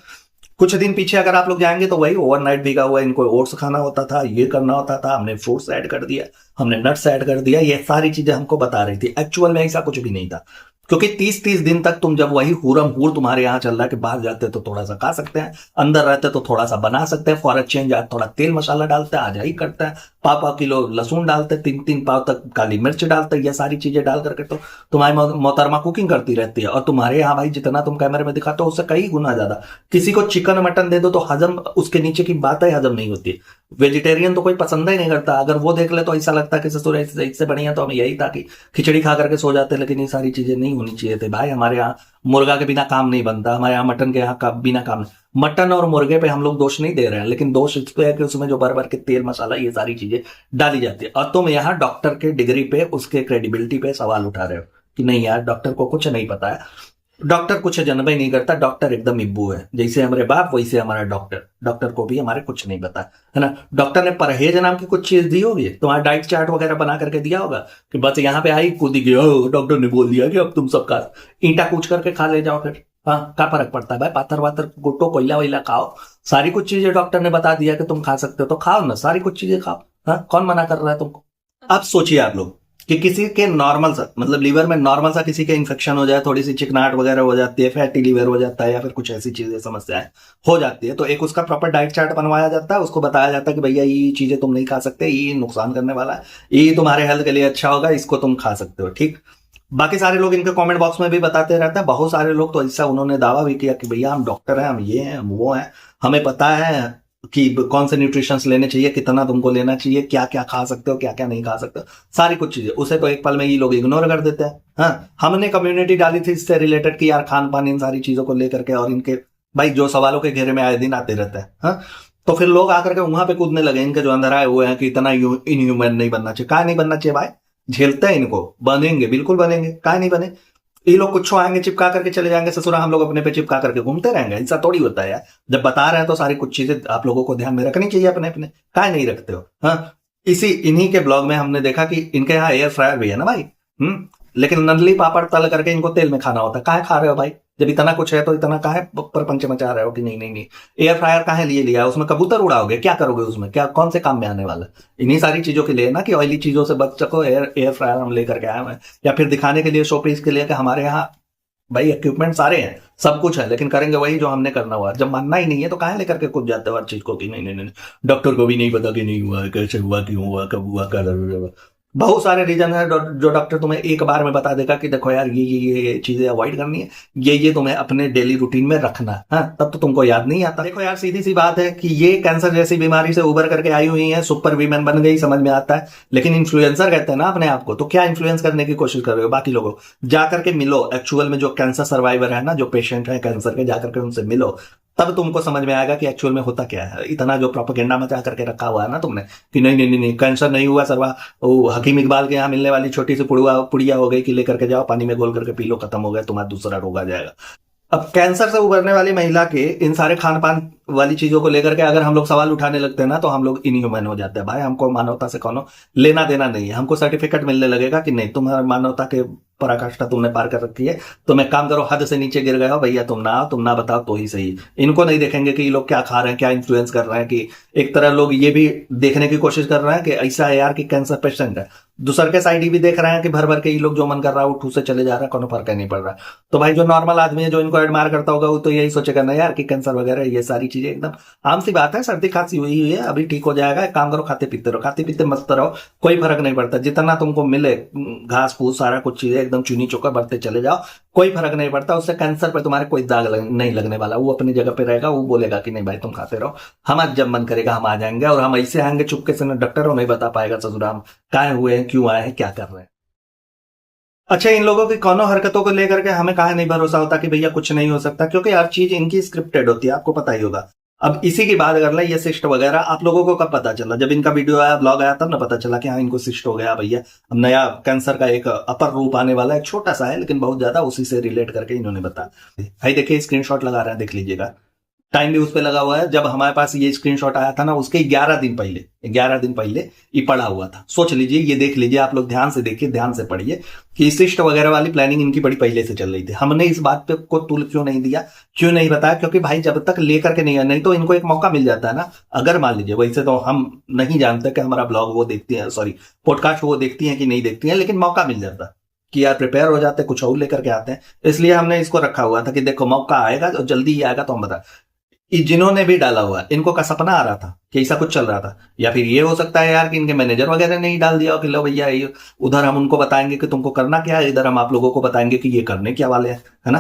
कुछ दिन पीछे अगर आप लोग जाएंगे तो वही ओवरनाइट भीगा हुआ इनको ओट्स खाना होता था, ये करना होता था, हमने फ्रूट्स ऐड कर दिया, हमने नट्स ऐड कर दिया, ये सारी चीजें हमको बता रही थी। एक्चुअल में ऐसा कुछ भी नहीं था, क्योंकि 30-30 दिन तक तुम जब वही हूरम हूर तुम्हारे यहाँ चल रहा है कि बाहर जाते तो थोड़ा सा खा सकते हैं, अंदर रहते तो थोड़ा सा बना सकते हैं, फॉर चेंज आज थोड़ा तेल मसाला डालते हैं, आज ही करते हैं, पाव किलो लहसुन डालते, 3-3 पाव तक काली मिर्च डालते, ये सारी चीजें डाल करके तो तुम्हारी मोहतरमा कुकिंग करती रहती है। और तुम्हारे यहाँ भाई जितना तुम कैमरे में दिखाते हो उससे कई गुना ज्यादा। किसी को चिकन मटन दे दो तो हजम, उसके नीचे की बात है हजम नहीं होती। वेजिटेरियन तो कोई पसंद ही नहीं करता, अगर वो देख ले तो ऐसा लगता है कि ससुर इससे बढ़िया तो हमें यही था कि खिचड़ी खा करके सो जाते, लेकिन ये सारी चीजें नहीं होनी चाहिए थे भाई। हमारे यहाँ मुर्गा के बिना काम नहीं बनता, हमारे यहाँ मटन के यहाँ का बिना काम नहीं। मटन और मुर्गे पे हम लोग दोष नहीं दे रहे हैं, लेकिन दोष इस पे है कि उसमें जो भर भर के तेल मसाला ये सारी चीजें डाली जाती है, और तुम यहाँ डॉक्टर के डिग्री पे, उसके क्रेडिबिलिटी पे सवाल उठा रहे हो कि नहीं यार डॉक्टर को कुछ नहीं पता है, डॉक्टर कुछ जन्म ही नहीं करता, डॉक्टर एकदम इब्बू है, जैसे हमारे बाप वैसे हमारा डॉक्टर, डॉक्टर को भी हमारे कुछ नहीं पता, है ना। डॉक्टर ने परहेज नाम की कुछ चीज दी होगी, तुम्हारा डाइट चार्ट वगैरह बना करके दिया होगा कि बस यहाँ पे आई कूदी गई, डॉक्टर ने बोल दिया कि अब तुम सबका ईंटा कूच करके खा ले जाओ, फिर हाँ क्या फर्क पड़ता है भाई, पाथर वाथर गुट्टो कोयला वैला खाओ, सारी कुछ चीजें डॉक्टर ने बता दिया कि तुम खा सकते हो तो खाओ ना, सारी कुछ चीजें खाओ, हाँ कौन मना कर रहा है तुमको। अब सोचिए आप लोग कि किसी के नॉर्मल सा, मतलब लीवर में नॉर्मल सा किसी के इन्फेक्शन हो जाए, थोड़ी सी चिकनाहट वगैरह हो जाती है, फैटी लीवर हो जाता है, या फिर कुछ ऐसी चीजें समस्याएं हो जाती है, तो एक उसका प्रॉपर डाइट चार्ट बनवाया जाता है, उसको बताया जाता है कि भैया ये चीजें तुम नहीं खा सकते, ये नुकसान करने वाला है, ये तुम्हारे हेल्थ के लिए अच्छा होगा, इसको तुम खा सकते हो, ठीक। बाकी सारे लोग इनके कमेंट बॉक्स में भी बताते रहते हैं, बहुत सारे लोग तो ऐसा उन्होंने दावा भी किया कि भैया हम डॉक्टर हैं, हम ये हैं, हम वो हैं, हमें पता है कि कौन से न्यूट्रिशंस लेने चाहिए, कितना तुमको लेना चाहिए, क्या क्या खा सकते हो, क्या क्या नहीं खा सकते हो, सारी कुछ चीजें, उसे तो एक पल में ये लोग इग्नोर कर देते हैं। हाँ, हमने कम्युनिटी डाली थी इससे रिलेटेड कि यार खान पान इन सारी चीजों को लेकर के, और इनके भाई जो सवालों के घेरे में आए दिन आते रहते हैं, हाँ, तो फिर लोग आकर के वहां पे कूदने लगे, इनके जो अंदर आए हुए हैं कि इतना इनह्यूमन नहीं बनना चाहिए, क्या नहीं बनना चाहिए भाई, झेलते हैं इनको, बनेंगे बिल्कुल बनेंगे, क्या नहीं बने, ये लोग कुछ आएंगे चिपका करके चले जाएंगे ससुरा, हम लोग अपने पे चिपका करके घूमते रहेंगे, ऐसा थोड़ी होता है यार। जब बता रहे हैं तो सारी कुछ चीजें आप लोगों को ध्यान में रखनी चाहिए अपने अपने, काय नहीं रखते हो। हाँ, इन्हीं के ब्लॉग में हमने देखा कि इनके यहाँ एयर फ्रायर भी है ना भाई, लेकिन नंदली पापड़ तल करके इनको तेल में खाना होता है, काहे खा रहे हो भाई, जब इतना कुछ है तो इतना काहे परपंच मचा रहे हो कि नहीं नहीं नहीं, एयर फ्रायर काहे लिए लिया, उसमें कबूतर उड़ाओगे, क्या करोगे उसमें, क्या कौन से काम में आने वाला, इन्हीं सारी चीजों के लिए ना कि ऑयली चीजों से बच सको, एयर फ्रायर हम लेकर के आए हैं, या फिर दिखाने के लिए, शो पीस के लिए कि हमारे यहाँ भाई इक्विपमेंट सारे हैं, सब कुछ है, लेकिन करेंगे वही जो हमने करना हुआ। जब मानना ही नहीं है तो काहे लेकर के कूद जाते हो हर चीज को कि नहीं नहीं नहीं, डॉक्टर को भी नहीं पता कि नहीं हुआ, कैसे हुआ, क्यों हुआ, कब हुआ, कर बहुत सारे रीजन है जो डॉक्टर तुम्हें एक बार में बता देगा कि देखो यार ये चीजें अवॉइड करनी है, ये तुम्हें अपने डेली रूटीन में रखना है, हाँ, तब तो तुमको याद नहीं आता। देखो यार सीधी सी बात है कि ये कैंसर जैसी बीमारी से उबर करके आई हुई है, सुपर वीमेन बन गई, समझ में आता है, लेकिन इन्फ्लुएंसर कहते हैं ना अपने आप को, तो क्या इन्फ्लुएंस करने की कोशिश कर रहे हो बाकी लोगों, जाकर के मिलो एक्चुअल में जो कैंसर सर्वाइवर है ना, जो पेशेंट है कैंसर के, जाकर के उनसे मिलो, तब तुमको समझ में आएगा कि एक्चुअल में होता क्या है। इतना जो प्रोपेगेंडा मचा करके रखा हुआ है ना तुमने कि नहीं नहीं नहीं कैंसर नहीं हुआ सर्वा, वो हकीम इकबाल के यहाँ मिलने वाली छोटी सी पुड़िया हो गई कि लेकर के जाओ पानी में घोल करके पी लो, खत्म हो गया, तुम्हारा दूसरा रोग आ जाएगा। अब कैंसर से उबरने वाली महिला के इन सारे खान पान वाली चीजों को लेकर के अगर हम लोग सवाल उठाने लगते हैं ना, तो हम लोग इनह्यूमन हो जाते हैं भाई। हमको मानवता से कोनो लेना देना नहीं है। हमको सर्टिफिकेट मिलने लगेगा कि नहीं, तुम्हारी मानवता के पराकाष्ठा तुमने पार कर रखी है, तुम एक काम करो, हद से नीचे गिर गए हो भैया, तुम ना आओ, तुम ना बताओ तो ही सही। इनको नहीं देखेंगे कि ये लोग क्या खा रहे हैं, क्या इन्फ्लुएंस कर रहे हैं। कि एक तरह लोग ये भी देखने की कोशिश कर रहे हैं कि ऐसा है यार कि कैंसर पेशेंट है, दूसर के साइड भी देख रहे हैं कि भर भर के ये लोग जो मन कर रहा है वो ठूस से चले जा रहा है, कोनो फर्क नहीं पड़ रहा। तो भाई जो नॉर्मल आदमी है, जो इनको एडमायर करता होगा, वो तो यही सोचेगा ना यार कि कैंसर वगैरह ये सारी चीजें एकदम आम सी बात है, सर्दी खांसी हुई हुई है, अभी ठीक हो जाएगा, एक काम करो, खाते पीते रहो, खाते पीते मस्त रहो, कोई फर्क नहीं पड़ता। जितना तुमको मिले घास फूस सारा कुछ चीजें एकदम चुनी चुका बढ़ते चले जाओ, कोई फर्क नहीं पड़ता। उससे कैंसर पर तुम्हारे कोई दाग नहीं लगने वाला। वो अपनी जगह पे रहेगा, वो बोलेगा कि नहीं भाई तुम खाते रहो, हम जब मन करेगा हम आ जाएंगे। और हम ऐसे आएंगे चुपके से, ना डॉक्टर हो नहीं बता पाएगा ससुरा हम काहे हुए हैं, क्यों आए हैं, क्या कर रहे हैं। अच्छा, इन लोगों की कौनों हरकतों को लेकर के हमें काहे नहीं भरोसा होता कि भैया कुछ नहीं हो सकता, क्योंकि हर चीज इनकी स्क्रिप्टेड होती है, आपको पता ही होगा। अब इसी की बात कर ले, ये सिस्ट वगैरह आप लोगों को कब पता चला? जब इनका वीडियो आया, ब्लॉग आया, तब ना पता चला कि हाँ इनको सिस्ट हो गया भैया। अब नया कैंसर का एक अपर रूप आने वाला है, छोटा सा है लेकिन बहुत ज्यादा, उसी से रिलेट करके इन्होंने बताया। भाई देखिए, स्क्रीनशॉट लगा रहे हैं, देख लीजिएगा, टाइम भी उस पर लगा हुआ है। जब हमारे पास ये स्क्रीनशॉट आया था ना, उसके 11 दिन पहले ये पड़ा हुआ था। सोच लीजिए, ये देख लीजिए, आप लोग ध्यान से देखिए, ध्यान से पढ़िए कि सिस्ट वगैरह वाली प्लानिंग इनकी बड़ी पहले से चल रही थी। हमने इस बात पे को तुल क्यों नहीं दिया, क्यों नहीं बताया? क्योंकि भाई जब तक लेकर के नहीं है, नहीं तो इनको एक मौका मिल जाता है ना। अगर मान लीजिए, वैसे तो हम नहीं जानते कि हमारा ब्लॉग वो देखती है, सॉरी पॉडकास्ट वो देखती है कि नहीं देखती है, लेकिन मौका मिल जाता कि यार प्रिपेयर हो जाते, कुछ और लेकर के आते हैं। इसलिए हमने इसको रखा हुआ था कि देखो मौका आएगा और जल्दी ही आएगा तो हम बता। जिन्होंने भी डाला हुआ है, इनको का सपना आ रहा था कि ऐसा कुछ चल रहा था, या फिर ये हो सकता है यार कि इनके मैनेजर वगैरह ने ही डाल दिया हो कि लो भैया ये उधर हम उनको बताएंगे कि तुमको करना क्या है, इधर हम आप लोगों को बताएंगे कि ये करने क्या वाले हैं, है ना।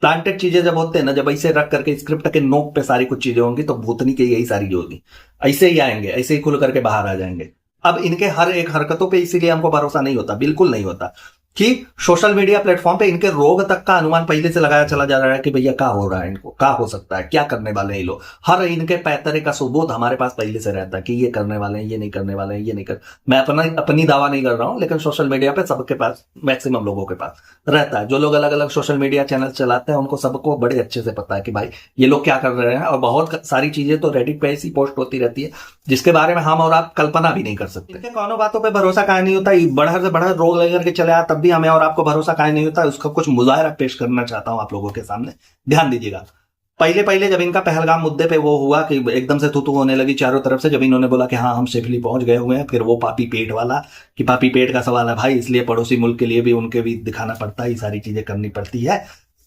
प्लांटेड चीजें जब होते हैं ना, जब ऐसे रख करके स्क्रिप्ट के नोक पे सारी कुछ चीजें होंगी, तो भूतनी की यही सारी होगी, ऐसे ही आएंगे, ऐसे ही खुल करके बाहर आ जाएंगे। अब इनके हर एक हरकतों पे इसीलिए हमको भरोसा नहीं होता, बिल्कुल नहीं होता, कि सोशल मीडिया प्लेटफॉर्म पे इनके रोग तक का अनुमान पहले से लगाया चला जा रहा है कि भैया क्या हो रहा है, इनको क्या हो सकता है, क्या करने वाले हैं ये लोग। हर इनके पैतरे का सबूत हमारे पास पहले से रहता है कि ये करने वाले हैं, ये नहीं करने वाले हैं, ये नहीं कर। मैं अपनी दावा नहीं कर रहा हूं, लेकिन सोशल मीडिया पे सबके पास, मैक्सिमम लोगों के पास रहता है। जो लोग अलग अलग सोशल मीडिया चैनल चलाते हैं, उनको सबको बड़े अच्छे से पता है कि भाई ये लोग क्या कर रहे हैं। और बहुत सारी चीजें तो रेडिट पे ऐसी पोस्ट होती रहती है जिसके बारे में हम और आप कल्पना भी नहीं कर सकते। इनके कौनों बातों पे भरोसा काहे नहीं होता। बड़ा से बड़ा रोग लेकर के चले आया, तब भी हमें और आपको भरोसा काहे नहीं होता। उसका कुछ मुजाहरा पेश करना चाहता हूं आप लोगों के सामने, ध्यान दीजिएगा। पहले पहले जब इनका पहलगाम मुद्दे पे वो हुआ कि एकदम से थूथू होने लगी चारों तरफ से, जब इन्होंने बोला कि हाँ हम सेफली पहुंच गए हुए हैं, फिर वो पापी पेट वाला कि पापी पेट का सवाल है भाई, इसलिए पड़ोसी मुल्क के लिए भी उनके भी दिखाना पड़ता है, ये सारी चीजें करनी पड़ती है।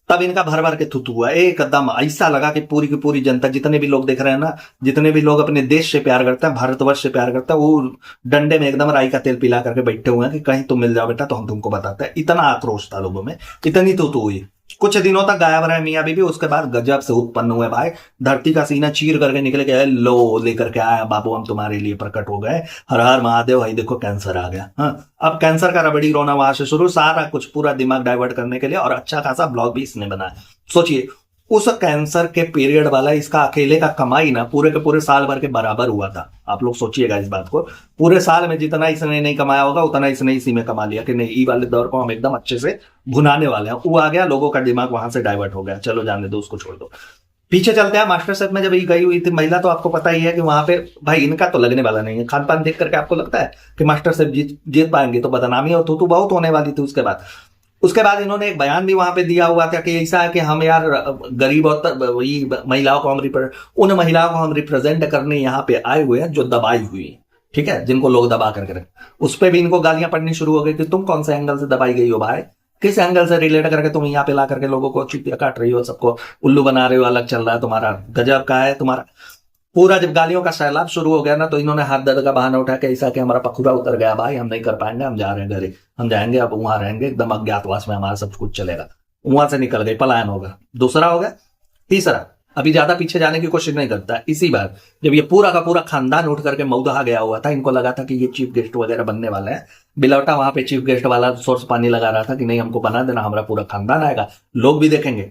तब इनका भर भर के थुथु हुआ, एकदम ऐसा लगा कि पूरी की पूरी जनता, जितने भी लोग देख रहे हैं ना, जितने भी लोग अपने देश से प्यार करते हैं, भारतवर्ष से प्यार करते हैं, वो डंडे में एकदम राई का तेल पिला करके बैठे हुए हैं कि कहीं तुम मिल जाओ बेटा तो हम तुमको बताते हैं। इतना आक्रोश था लोगों में, इतनी थुथु हुई। कुछ दिनों तक गायब रहे मियां बीबी, उसके बाद गजब से उत्पन्न हुए भाई, धरती का सीना चीर करके निकले के लो लेकर के आया बाबू, हम तुम्हारे लिए प्रकट हो गए, हर हर महादेव, भाई देखो कैंसर आ गया। हाँ, अब कैंसर का रबड़ी रोना वहां से शुरू, सारा कुछ पूरा दिमाग डाइवर्ट करने के लिए, और अच्छा खासा ब्लॉग भी इसने बनाया। सोचिए, उस कैंसर के पीरियड वाला इसका अकेले का कमाई ना पूरे के पूरे साल भर के बराबर हुआ था। आप लोग सोचिएगा इस बात को, पूरे साल में जितना इसने नहीं कमाया होगा उतना इसने इसी में कमा लिया कि नहीं ई वाले दौर को हम एकदम अच्छे से भुनाने वाले हैं। वो आ गया, लोगों का दिमाग वहां से डाइवर्ट हो गया, चलो जाने दो, उसको छोड़ दो। पीछे चलते हैं, मास्टर शेफ में जब ये गई हुई थी महिला, तो आपको पता ही है कि वहां पे भाई इनका तो लगने वाला नहीं है। खान पान देख करके आपको लगता है कि मास्टर शेफ जीत पाएंगे, तो बदनामी और तो बहुत होने वाली थी। उसके बाद इन्होंने एक बयान भी वहां पे दिया हुआ था कि ऐसा है कि हम यार गरीब और वही महिलाओं को उन महिलाओं को हम रिप्रेजेंट करने यहाँ पे आए हुए हैं जो दबाई हुई, ठीक है, जिनको लोग दबा करके रखे। उस पर भी इनको गालियां पड़नी शुरू हो गई कि तुम कौन से एंगल से दबाई गई हो भाई, किस एंगल से रिलेट करके तुम यहाँ पे ला करके लोगों को चुटिया काट रही हो, सबको उल्लू बना रहे हो, अलग चल रहा है तुम्हारा, गजब का है तुम्हारा। पूरा जब गालियों का सैलाब शुरू हो गया ना, तो इन्होंने हाथ दर्द का बहाना उठा के ऐसा कि हमारा पखुरा उतर गया भाई, हम नहीं कर पाएंगे, हम जा रहे हैं घरे, हम जाएंगे, अब वहां रहेंगे एकदम अज्ञातवास में, हमारा सब कुछ चलेगा। वहां से निकल गए, पलायन होगा। दूसरा हो गया। तीसरा, अभी ज्यादा पीछे जाने की कोशिश नहीं करता। इसी बार जब ये पूरा का पूरा खानदान उठ करके मऊदहा गया हुआ था, इनको लगा था कि ये चीफ गेस्ट वगैरह बनने वाले हैं, बिलौटा वहां पे चीफ गेस्ट वाला सोर्स पानी लगा रहा था कि नहीं हमको बना देना, हमारा पूरा खानदान आएगा, लोग भी देखेंगे।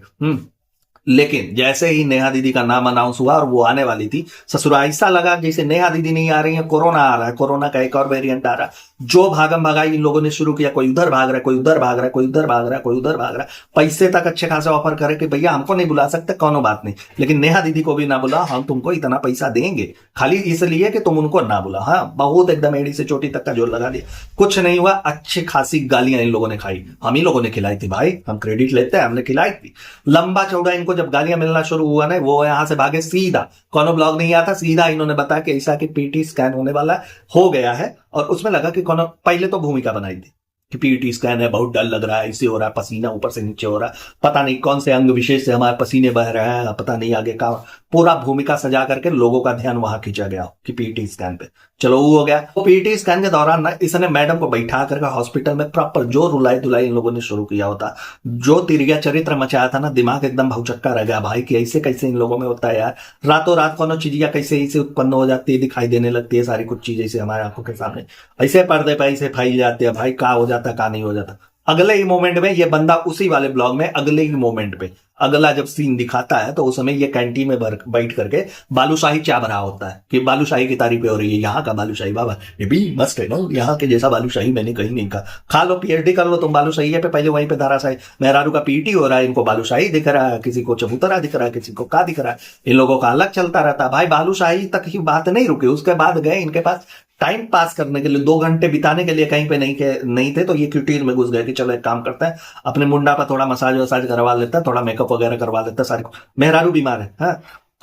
लेकिन जैसे ही नेहा दीदी का नाम अनाउंस हुआ और वो आने वाली थी, ससुरा ऐसा लगा जैसे नेहा दीदी नहीं आ रही है, कोरोना आ रहा है, कोरोना का एक और वेरिएंट आ रहा है। जो भागम भगाई इन लोगों ने शुरू किया, कोई उधर भाग रहा है, कोई उधर भाग रहा है, कोई उधर भाग रहा है, कोई उधर भाग रहा है, पैसे तक अच्छे खासे ऑफर करे कि भैया हमको नहीं बुला सकते, कोनो बात नहीं, लेकिन नेहा दीदी को भी ना बुला, हम तुमको इतना पैसा देंगे खाली इसलिए कि तुम उनको ना बुला। हाँ, बहुत एकदम एड़ी से चोटी तक का जोर लगा दिया, कुछ नहीं हुआ। अच्छी खासी गालियां इन लोगों ने खाई, हम ही लोगों ने खिलाई थी भाई, हम क्रेडिट लेते हैं, हमने खिलाई थी। लंबा चौड़ा इनको जब गालियां मिलना शुरू हुआ ना, वो यहां से भागे सीधा, कोनो ब्लॉग नहीं आता, सीधा इन्होंने बताया कि ऐसा कि पीटी स्कैन होने वाला हो गया है, और उसमें लगा कि कोनो, पहले तो भूमिका बनाई थी कि पीटी स्कैन है, बहुत डर लग रहा है, इससे हो रहा है, पसीना ऊपर से नीचे हो रहा है, पता नहीं कौन से अंग विशेष से हमारे पसीने बह रहे हैं, पता नहीं आगे का, पूरा भूमिका सजा करके लोगों का ध्यान वहां खींचा गया कि पीटी स्कैन पे। चलो वो हो गया। तो पीटी स्कैन के दौरान ना इसने मैडम को बैठा करके हॉस्पिटल में प्रॉपर जो रुलाई धुलाई इन लोगों ने शुरू किया होता, जो तिरिया चरित्र मचाया था ना, दिमाग एकदम भौचक्का रह गया भाई कि ऐसे कैसे इन लोगों में होता है यार, रातों रात कोनो चीजिया कैसे ऐसे उत्पन्न हो जाती है, दिखाई देने लगती है सारी कुछ चीजें ऐसे हमारे आंखों के सामने, ऐसे पर्दे पे ऐसे फैल जाते हैं भाई, का हो जाता का नहीं हो जाता। अगले ही मोमेंट में ये बंदा उसी वाले ब्लॉग में अगले ही मोमेंट पे अगला जब सीन दिखाता है तो उस समय ये कैंटीन में बैठ करके बालूशाही चाह रहा होता है कि बालूशाही की तारीफ हो रही है, यहाँ का बालूशाही बाबा ये भी मस्त है ना, यहाँ के जैसा बालूशाही मैंने कहीं नहीं कहा, खा लो पीएचडी कर लो तुम बालूशाही पे, पहले वहीं पे धाराशाही मेहरारू का पीटी हो रहा है, इनको बालूशाही दिख रहा है, किसी को चबूतरा दिख रहा है, किसी को का दिख रहा है, इन लोगों का अलग चलता रहता है भाई। बालूशाही तक ही बात नहीं रुकी, उसके बाद गए इनके पास टाइम पास करने के लिए, 2 घंटे बिताने के लिए कहीं पे नहीं थे, तो ये क्यूटीर में घुस गए कि चलो एक काम करते हैं, अपने मुंडा पर थोड़ा मसाज वसाज करवा लेता है, थोड़ा मेकअप वगैरह करवा लेता है, सारे मेहरारू बीमार है। हाँ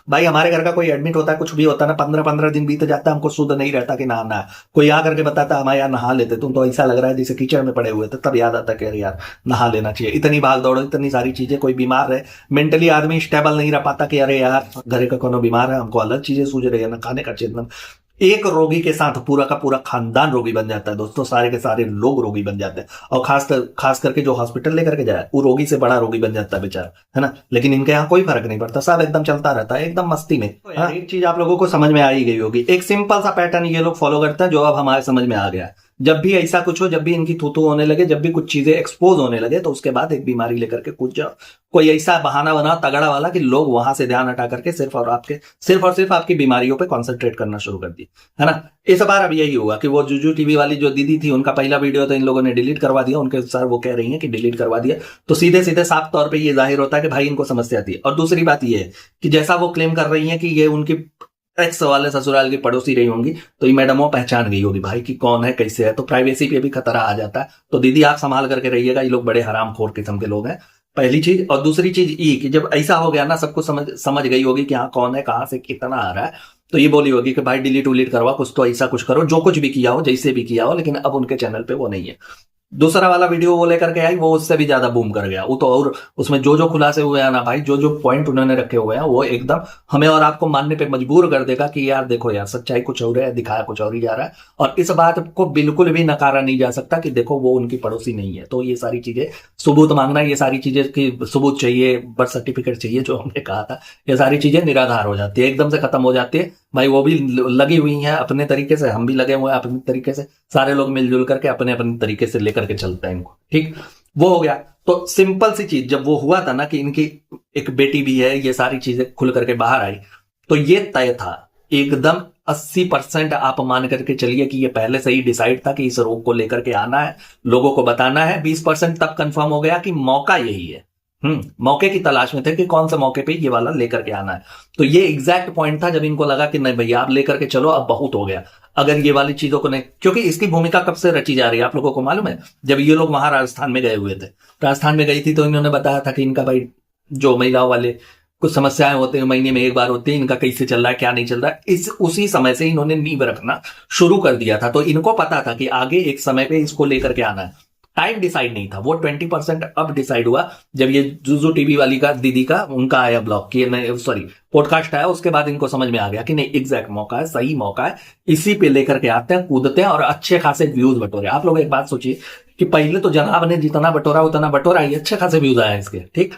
भाई, हमारे घर का कोई एडमिट होता है, कुछ भी होता है ना, 15-15 दिन बीत जाता है, हमको शुद्ध नहीं रहता कि नहाना है, कोई आ करके बताता हमारे यहाँ नहा लेते, तुम तो ऐसा लग रहा है जैसे कीचड़ में पड़े हुए थे, तब याद आता कि यार नहा लेना चाहिए। इतनी भाग दौड़, इतनी सारी चीजें, कोई बीमार है, मेंटली आदमी स्टेबल नहीं रह पाता कि अरे यार घर का कोनो बीमार है, हमको अलग चीजें सूझ रही है ना, खाने का चेतन। एक रोगी के साथ पूरा का पूरा खानदान रोगी बन जाता है दोस्तों, सारे के सारे लोग रोगी बन जाते हैं, और खास करके जो हॉस्पिटल लेकर के जाए वो रोगी से बड़ा रोगी बन जाता है बेचारा, है ना। लेकिन इनके यहाँ कोई फर्क नहीं पड़ता, सब एकदम चलता रहता है एकदम मस्ती में। हाँ, एक चीज आप लोगों को समझ में आ ही गई होगी, एक सिंपल सा पैटर्न ये लोग फॉलो करते हैं जो अब हमारे समझ में आ गया है। जब भी ऐसा कुछ हो, जब भी इनकी थूथू होने लगे, जब भी कुछ चीजें एक्सपोज होने लगे, तो उसके बाद एक बीमारी लेकर के कूद जाओ, कोई ऐसा बहाना बना तगड़ा वाला कि लोग वहां से ध्यान हटा करके सिर्फ और सिर्फ आपकी बीमारियों पे कंसंट्रेट करना शुरू कर दिए, है ना। इस बार अब यही हुआ कि वो जुजू टीवी वाली जो दीदी थी, उनका पहला वीडियो तो इन लोगों ने डिलीट करवा दिया, उनके सर वो कह रही हैं कि डिलीट करवा दिया, तो सीधे सीधे साफ तौर पे ये जाहिर होता है कि भाई इनको समस्या थी। और दूसरी बात ये है कि जैसा वो क्लेम कर रही है कि ये उनकी एक्स वाले ससुराल की पड़ोसी रही होंगी, तो ये मैडम वो पहचान गई होगी भाई कि कौन है कैसे है, तो प्राइवेसी पे भी खतरा आ जाता है। तो दीदी आप संभाल करके रहिएगा, ये लोग बड़े हरामखोर किस्म के लोग हैं, पहली चीज। और दूसरी चीज ये कि जब ऐसा हो गया ना, सबको समझ गई होगी कि हाँ कौन है, कहां से कितना आ रहा है, तो ये बोली होगी कि भाई डिलीट उलीट करवा, कुछ तो ऐसा कुछ करो, जो कुछ भी किया हो, जैसे भी किया हो, लेकिन अब उनके चैनल पे वो नहीं है। दूसरा वाला वीडियो वो लेकर के आई, वो उससे भी ज्यादा बूम कर गया वो तो, और उसमें जो खुलासे हुए हैं ना भाई, जो पॉइंट उन्होंने रखे हुए हैं, वो एकदम हमें और आपको मानने पे मजबूर कर देगा कि यार देखो यार, सच्चाई कुछ और है, दिखाया कुछ और ही जा रहा है। और इस बात को बिल्कुल भी नकारा नहीं जा सकता कि देखो वो उनकी पड़ोसी नहीं है। तो ये सारी चीजें सबूत मांगना, ये सारी चीजें की सबूत चाहिए, बर्थ सर्टिफिकेट चाहिए, जो हमने कहा था, ये सारी चीजें निराधार हो जाती है, एकदम से खत्म हो जाती है भाई। वो भी लगी हुई हैं अपने तरीके से, हम भी लगे हुए हैं अपने तरीके से, सारे लोग मिलजुल करके अपने अपने तरीके से लेकर के चलते हैं इनको, ठीक। वो हो गया। तो सिंपल सी चीज जब वो हुआ था ना कि इनकी एक बेटी भी है, ये सारी चीजें खुल करके बाहर आई, तो ये तय था एकदम 80% आप मान करके चलिए कि ये पहले से ही डिसाइड था कि इस रोग को लेकर के आना है, लोगों को बताना है। 20% तब कंफर्म हो गया कि मौका यही है, मौके की तलाश में थे कि कौन से मौके पे ये वाला लेकर के आना है। तो ये एग्जैक्ट पॉइंट था जब इनको लगा कि नहीं भैया आप लेकर के चलो, अब बहुत हो गया, अगर ये वाली चीजों को नहीं, क्योंकि इसकी भूमिका कब से रची जा रही है आप लोगों को मालूम है। जब ये लोग वहां राजस्थान में गए हुए थे, राजस्थान में गई थी, तो इन्होंने बताया था कि इनका भाई जो महिलाओं वाले कुछ समस्याएं होते हैं, महीने में एक बार होती है, इनका कैसे चल रहा है क्या नहीं चल रहा है, उसी समय से इन्होंने नींव रखना शुरू कर दिया था। तो इनको पता था कि आगे एक समय पे इसको लेकर के आना है। टाइम डिसाइड नहीं था, वो 20% अब डिसाइड हुआ जब ये जुजू टीवी वाली का दीदी का उनका आया ब्लॉग की, सॉरी पॉडकास्ट आया, उसके बाद इनको समझ में आ गया कि नहीं एग्जैक्ट मौका है, सही मौका है, इसी पे लेकर के आते हैं, कूदते हैं और अच्छे खासे व्यूज बटोरे। आप लोग एक बात सोचिए कि पहले तो जनाब ने जितना बटोरा उतना बटोरा, ये अच्छे खासे व्यूज आए इसके, ठीक।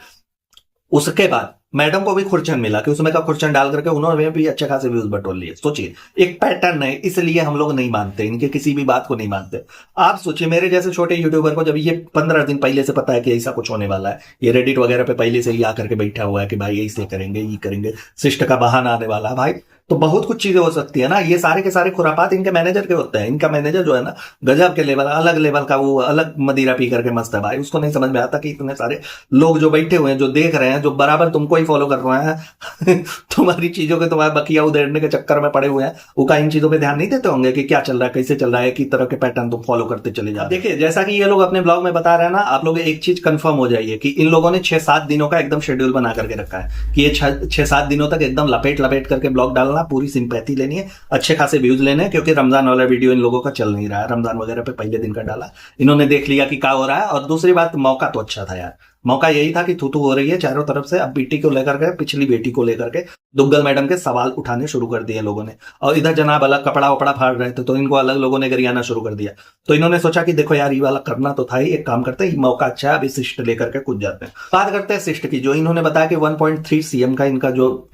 उसके बाद मैडम को भी खुरचन मिला कि उसमें का खुरचन डाल करके उन्होंने भी अच्छे खासे व्यूज बटोर लिए। सोचिए, एक पैटर्न है, इसलिए हम लोग नहीं मानते, इनके किसी भी बात को नहीं मानते। आप सोचिए, मेरे जैसे छोटे यूट्यूबर को जब ये 15 दिन पहले से पता है कि ऐसा कुछ होने वाला है, ये रेडिट वगैरह पे पहले से ही आकर के बैठा हुआ है कि भाई ऐसे करेंगे, ये करेंगे, शिष्ट का बहाना आने वाला है भाई, तो बहुत कुछ चीजें हो सकती है ना। ये सारे के सारे खुरापात इनके मैनेजर के होते हैं। इनका मैनेजर जो है ना, गजब के लेवल, अलग लेवल का, वो अलग मदिरा पी करके मस्त है भाई। उसको नहीं समझ में आता कि इतने सारे लोग जो बैठे हुए हैं, जो देख रहे हैं, जो बराबर तुमको ही फॉलो कर रहे हैं तुम्हारी चीजों के, तुम्हारे बकिया उधेड़ने के चक्कर में पड़े हुए हैं, वो का इन चीजों पे ध्यान नहीं देते होंगे कि क्या चल रहा है, कैसे चल रहा है, कि तरह के पैटर्न तुम फॉलो करते चले जाओ। देखिए, जैसा कि ये लोग अपने ब्लॉग में बता रहे हैं ना, आप लोग एक चीज कंफर्म हो जाइए कि इन लोगों ने 6-7 दिनों का एकदम शेड्यूल बना करके रखा है कि ये 6-7 दिनों तक एकदम लपेट लपेट करके ब्लॉग डालना, पूरी सिंपैथी लेनी है, अच्छे खासे व्यूज लेने हैं, क्योंकि रमजान वाला वीडियो इन लोगों का चल नहीं रहा है। रमजान वगैरह पे पहले दिन का डाला, इन्होंने देख लिया कि क्या हो रहा है। और दूसरी बात, मौका तो अच्छा था यार, मौका यही था कि थूथू हो रही है चारों तरफ से। अब बेटी को लेकर के, पिछली बेटी को लेकर के दुग्गल मैडम के सवाल उठाने शुरू कर दिए लोगों ने, और इधर जनाब अलग कपड़ा वपड़ा फाड़ रहे थे, तो इनको अलग लोगों ने गरियाना शुरू कर दिया। तो इन्होंने सोचा कि देखो यार, ये वाला करना तो था ही, एक काम करते हैं, मौका अच्छा है, अभी शिष्ट लेकर के कूद जाते हैं। बात करते हैं शिष्ट की, जो इन्होंने बताया कि 1.3 CM का इनका जो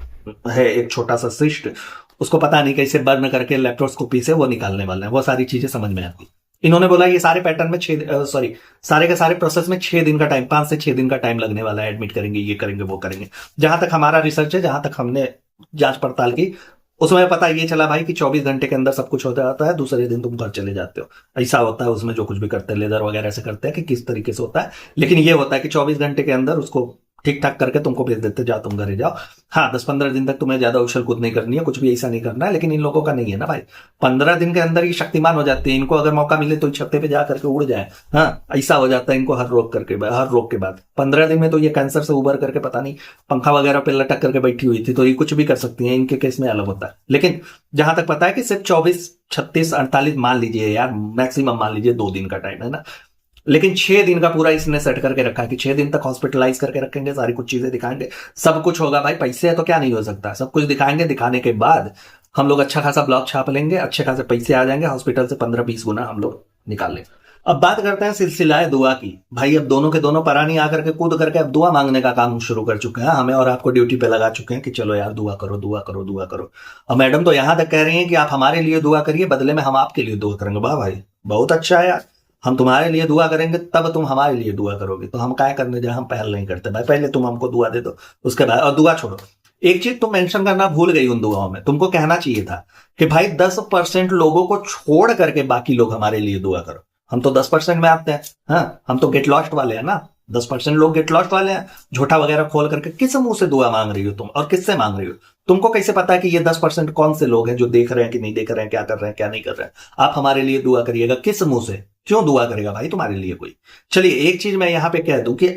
है एक छोटा सा शिष्ट, उसको पता नहीं कैसे बर्न करके लैप्रोस्कोपी से वो निकालने वाले हैं। वो सारी चीजें समझ में आती। इन्होंने बोला ये सारे पैटर्न में सारे के सारे प्रोसेस में 6 दिन का टाइम, 5 से 6 दिन का टाइम लगने वाला है। एडमिट करेंगे, ये करेंगे, वो करेंगे। जहां तक हमारा रिसर्च है, जहां तक हमने जांच पड़ताल की, उसमें पता ये चला भाई कि 24 घंटे के अंदर सब कुछ हो जाता है, दूसरे दिन तुम घर चले जाते हो। ऐसा होता है उसमें, जो कुछ भी करते हैं, लेजर वगैरह से करते हैं कि किस तरीके से होता है, लेकिन ये होता है कि 24 घंटे के अंदर उसको ठीक ठाक करके तुमको भेज देते, जाओ तुम घरे जाओ। हाँ, 10-15 दिन तक तुम्हें ज्यादा उछल कूद नहीं करनी है, कुछ भी ऐसा नहीं करना है। लेकिन इन लोगों का नहीं है ना भाई, 15 दिन के अंदर ये शक्तिमान हो जाते हैं। इनको अगर मौका मिले तो छत्ते पे जा करके उड़ जाए। हाँ, ऐसा हो जाता है इनको हर रोग के बाद। 15 दिन में तो ये कैंसर से उबर करके पता नहीं पंखा वगैरह पे लटक करके बैठी हुई थी, तो ये कुछ भी कर सकती है। इनके केस में अलग होता है। लेकिन जहां तक पता है कि सिर्फ 24, 36, 48 मान लीजिए यार, मैक्सिमम मान लीजिए 2 दिन का टाइम है ना। लेकिन 6 दिन का पूरा इसने सेट करके रखा है कि 6 दिन तक हॉस्पिटलाइज करके रखेंगे, सारी कुछ चीजें दिखाएंगे, सब कुछ होगा भाई। पैसे है तो क्या नहीं हो सकता, सब कुछ दिखाएंगे। दिखाने के बाद हम लोग अच्छा खासा ब्लॉग छाप लेंगे, अच्छे खासे पैसे आ जाएंगे, हॉस्पिटल से 15-20 गुना हम लोग निकाल लेंगे। अब बात करते हैं सिलसिला दुआ की। भाई अब दोनों के दोनों परानी आकर के कूद करके अब दुआ मांगने का काम शुरू कर चुके हैं, हमें और आपको ड्यूटी पे लगा चुके हैं कि चलो यार दुआ करो, दुआ करो, दुआ करो। अब मैडम तो यहां तक कह रही हैं कि आप हमारे लिए दुआ करिए, बदले में हम आपके लिए दुआ करेंगे। वाह भाई, बहुत अच्छा है यार, हम तुम्हारे लिए दुआ करेंगे तब तुम हमारे लिए दुआ करोगे। तो हम क्या करने जाए, हम पहल नहीं करते भाई, पहले तुम हमको दुआ दे दो, उसके बाद। और दुआ छोड़ो, एक चीज तुम मेंशन करना भूल गई उन दुआओं में, तुमको कहना चाहिए था कि भाई 10% लोगों को छोड़ करके बाकी लोग हमारे लिए दुआ करो। हम तो 10% में आते हैं। हाँ, हम तो गेट लॉस्ट वाले हैं ना, 10% लोग गेट लॉस्ट वाले हैं। झूठा वगैरह खोल करके किस मुंह से दुआ मांग रही हो तुम, और किससे मांग रही हो? तुमको कैसे पता है कि ये 10% कौन से लोग हैं जो देख रहे हैं कि नहीं देख रहे हैं, क्या कर रहे हैं, क्या नहीं कर रहे हैं? आप हमारे लिए दुआ करिएगा, किस मुंह से? क्यों दुआ करेगा भाई तुम्हारे लिए कोई? चलिए, एक चीज मैं यहां पे कह दूं कि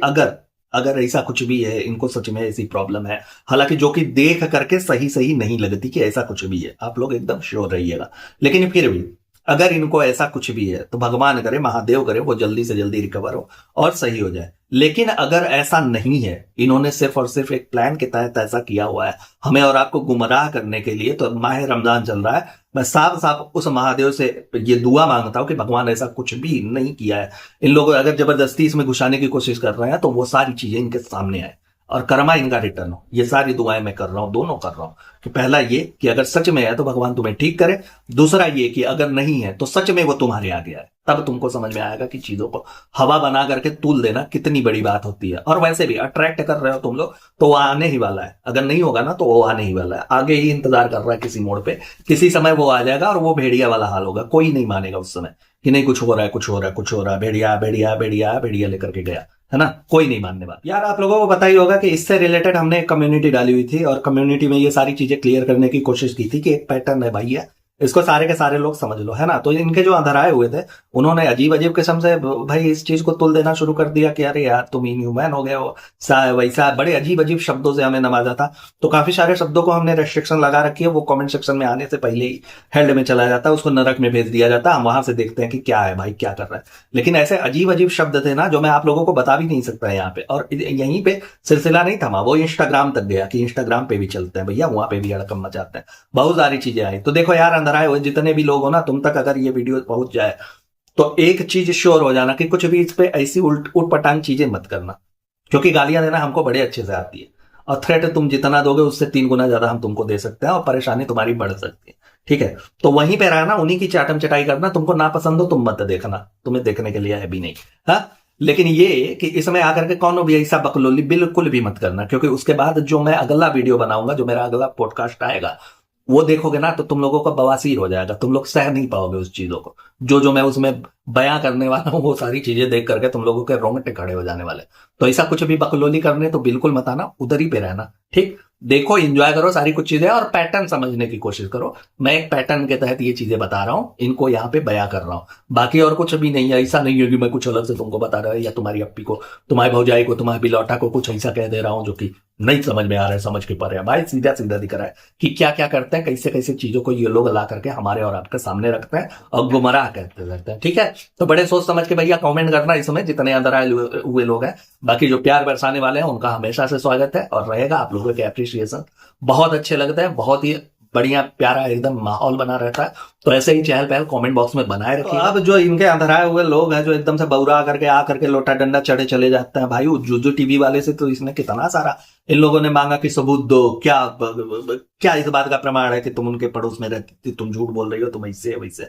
अगर ऐसा कुछ भी है, इनको सच में ऐसी प्रॉब्लम है, हालांकि जो कि देख करके सही सही नहीं लगती कि ऐसा कुछ भी है, आप लोग एकदम श्योर रहिएगा। लेकिन फिर भी अगर इनको ऐसा कुछ भी है तो भगवान करे, महादेव करे, वो जल्दी से जल्दी रिकवर हो और सही हो जाए। लेकिन अगर ऐसा नहीं है, इन्होंने सिर्फ और सिर्फ एक प्लान के तहत ऐसा किया हुआ है हमें और आपको गुमराह करने के लिए, तो माह रमजान चल रहा है, मैं साफ साफ उस महादेव से ये दुआ मांगता हूं कि भगवान ऐसा कुछ भी नहीं किया है। इन लोगों अगर जबरदस्ती इसमें घुसाने की कोशिश कर रहे हैं तो वो सारी चीजें इनके सामने आए और कर्मा इनका रिटर्न हो। ये सारी दुआएं मैं कर रहा हूं, दोनों कर रहा हूं कि पहला ये कि अगर सच में है तो भगवान तुम्हें ठीक करे, दूसरा ये कि अगर नहीं है तो सच में वो तुम्हारे आ गया है। तब तुमको समझ में आएगा कि चीजों को हवा बना करके तूल देना कितनी बड़ी बात होती है। और वैसे भी अट्रैक्ट कर रहे हो तुम लोग तो वो आने ही वाला है, अगर नहीं होगा ना तो वो आने ही वाला है, आगे ही इंतजार कर रहा है किसी मोड़ पे, किसी समय वो आ जाएगा और वो भेड़िया वाला हाल होगा। कोई नहीं मानेगा उस समय कि नहीं कुछ हो रहा है, कुछ हो रहा है, कुछ हो रहा है, भेड़िया भेड़िया भेड़िया भेड़िया लेकर के गया, है ना? कोई नहीं मानने वाला। यार आप लोगों को पता ही होगा कि इससे रिलेटेड हमने एक कम्युनिटी डाली हुई थी और कम्युनिटी में ये सारी चीजें क्लियर करने की कोशिश की थी कि एक पैटर्न है भाई है, इसको सारे के सारे लोग समझ लो, है ना? तो इनके जो अंधराए हुए थे उन्होंने अजीब अजीब किस्म से भाई इस चीज को तुल देना शुरू कर दिया कि अरे यार तुम इनह्यूमन हो गए हो, वैसा बड़े अजीब अजीब शब्दों से हमें नवाजा था। तो काफी सारे शब्दों को हमने रेस्ट्रिक्शन लगा रखी है, वो कमेंट सेक्शन में आने से पहले ही हेल्ड में चला जाता है, उसको नरक में भेज दिया जाता है। हम वहां से देखते हैं कि क्या है भाई, क्या कर रहा है। लेकिन ऐसे अजीब अजीब शब्द थे ना जो मैं आप लोगों को बता भी नहीं सकता यहाँ पे। और यहीं पे सिलसिला नहीं थमा, वो इंस्टाग्राम तक गया कि इंस्टाग्राम पे भी चलते हैं भैया, वहां पे भी हड़कम मचाते हैं, बहुत सारी चीजें आई। तो देखो यार, अंदर आए हुए जितने भी लोग हो ना, तुम तक अगर ये वीडियो पहुंच जाए तो एक चीज श्योर हो जाना कि कुछ भी इस पे ऐसी उठ पटांग चीजें मत करना, क्योंकि गालियां देना हमको बड़े अच्छे से आती है और थ्रेट तुम जितना दोगे उससे 3 गुना ज्यादा हम तुमको दे सकते हैं और परेशानी तुम्हारी बढ़ सकती है। ठीक है, तो वहीं पे रहना, उन्हीं की चाटम चटाई करना। तुमको ना पसंद हो तुम मत देखना, तुम्हें देखने के लिए है भी नहीं। हाँ, लेकिन ये कि इसमें आकर के कौन भी ऐसा बकलोली बिल्कुल भी मत करना, क्योंकि उसके बाद जो मैं अगला वीडियो बनाऊंगा, जो मेरा अगला पॉडकास्ट आएगा, वो देखोगे ना तो तुम लोगों का बवासीर हो जाएगा। तुम लोग सह नहीं पाओगे उस चीजों को, जो मैं उसमें बयां करने वाला हूं, वो सारी चीजें देख करके तुम लोगों के रोंगटे खड़े हो जाने वाले। तो ऐसा कुछ भी बकलोली करने तो बिल्कुल मत आना, उधर ही पे रहना। ठीक, देखो, एंजॉय करो सारी कुछ चीजें और पैटर्न समझने की कोशिश करो। मैं एक पैटर्न के तहत ये चीजें बता रहा हूं, इनको यहाँ पे बयां कर रहा हूं। बाकी और कुछ भी नहीं है। ऐसा नहीं है कि मैं कुछ अलग से तुमको बता रहा है, या तुम्हारी अप्पी को, तुम्हारी भौजाई को, तुम्हारे बिलौटा को कुछ ऐसा कह दे रहा हूं जो कि नहीं समझ में आ रहा है, समझ के परे है। भाई सीधा सीधा दिख रहा है कि क्या क्या करते हैं, कैसे कैसे चीजों को ये लोग ला करके हमारे और आपके सामने रखते हैं और गुमराह कहते रहते हैं। ठीक है, तो बड़े सोच समझ के भैया कमेंट करना इसमें, जितने अंदर आए हुए लोग हैं। बाकी जो प्यार बरसाने वाले हैं उनका हमेशा से स्वागत है और रहेगा। आप लोगों के अप्रिसिएशन बहुत अच्छे लगते हैं, बहुत ही बढ़िया प्यारा एकदम माहौल बना रहता है। तो ऐसे ही चहल पहल कमेंट बॉक्स में बनाए रखिए। अब जो इनके अंधराए हुए लोग हैं, जो एकदम से बौरा करके आकर के लोटा डंडा चढ़े चले जाते हैं, भाई जो टीवी वाले से तो इसने कितना सारा इन लोगों ने मांगा कि सबूत दो, क्या इस बात का प्रमाण है कि तुम उनके पड़ोस में रहती थी, तुम झूठ बोल रही हो, तुम ऐसे वैसे।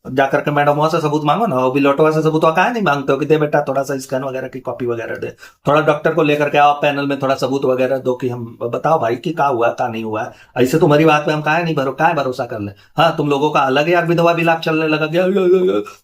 जाकर के मैडम से सबूत मांगो ना, वो भी लोटवा से सबूत कहा नहीं मांगते हो कि दे बेटा थोड़ा सा स्कैन वगैरह की कॉपी वगैरह दे, थोड़ा डॉक्टर को लेकर के आओ पैनल में, थोड़ा सबूत वगैरह दो कि हम बताओ भाई कि क्या हुआ क्या नहीं हुआ है। ऐसे तुम्हारी बात पे हम कहा भरोसा कर ले। हाँ, तुम लोगों का अलग यार विधवा विलाप चलने लगा,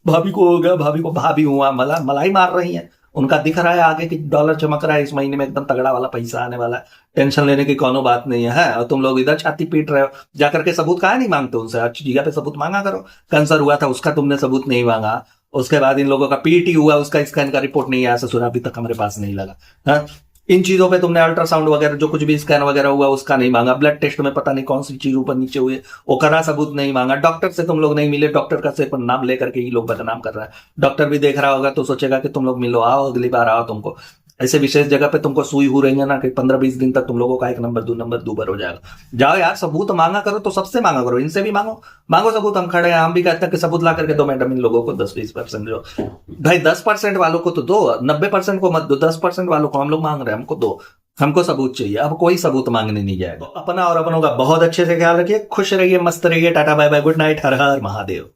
भाभी को हो गया, भाभी को भाभी हुआ, मलाई मार रही है। उनका दिख रहा है आगे कि डॉलर चमक रहा है, इस महीने में एकदम तगड़ा वाला पैसा आने वाला है, टेंशन लेने की कोनो बात नहीं है। और तुम लोग इधर छाती पीट रहे हो। जाकर के सबूत काहे नहीं मांगते उनसे? हर जगह पे सबूत मांगा करो। कैंसर हुआ था उसका तुमने सबूत नहीं मांगा, उसके बाद इन लोगों का पीटी हुआ उसका स्कैन का रिपोर्ट नहीं आया, ससुर अभी तक हमारे पास नहीं लगा। हाँ, इन चीजों पे तुमने अल्ट्रासाउंड वगैरह जो कुछ भी स्कैन वगैरह हुआ उसका नहीं मांगा, ब्लड टेस्ट में पता नहीं कौन सी चीज ऊपर नीचे हुई वो करा, सबूत नहीं मांगा, डॉक्टर से तुम लोग नहीं मिले, डॉक्टर का सिर्फ नाम लेकर के ही लोग बदनाम कर रहा है। डॉक्टर भी देख रहा होगा तो सोचेगा कि तुम लोग मिलो, आओ अगली बार आओ, तुमको ऐसे विशेष जगह पे तुमको सुई हो रही है ना कि 15-20 दिन तक तुम लोगों का 1 नंबर 2 नंबर हो जाएगा। जाओ यार, सबूत मांगा करो तो सबसे मांगा करो, इनसे भी मांगो सबूत। हम खड़े हैं, हम भी कहते हैं कि सबूत ला करके दो मैडम इन लोगों को 10-20% जो भाई 10% वालों को तो दो, 90% को मत दो, 10% वालों को हम लोग मांग रहे हैं, हमको दो, हमको सबूत चाहिए। अब कोई सबूत मांगने नहीं जाएगा। अपना और अपनों का बहुत अच्छे से ख्याल रखिए, खुश रहिए, मस्त रहिए, tata bye bye, good night, हर हर महादेव।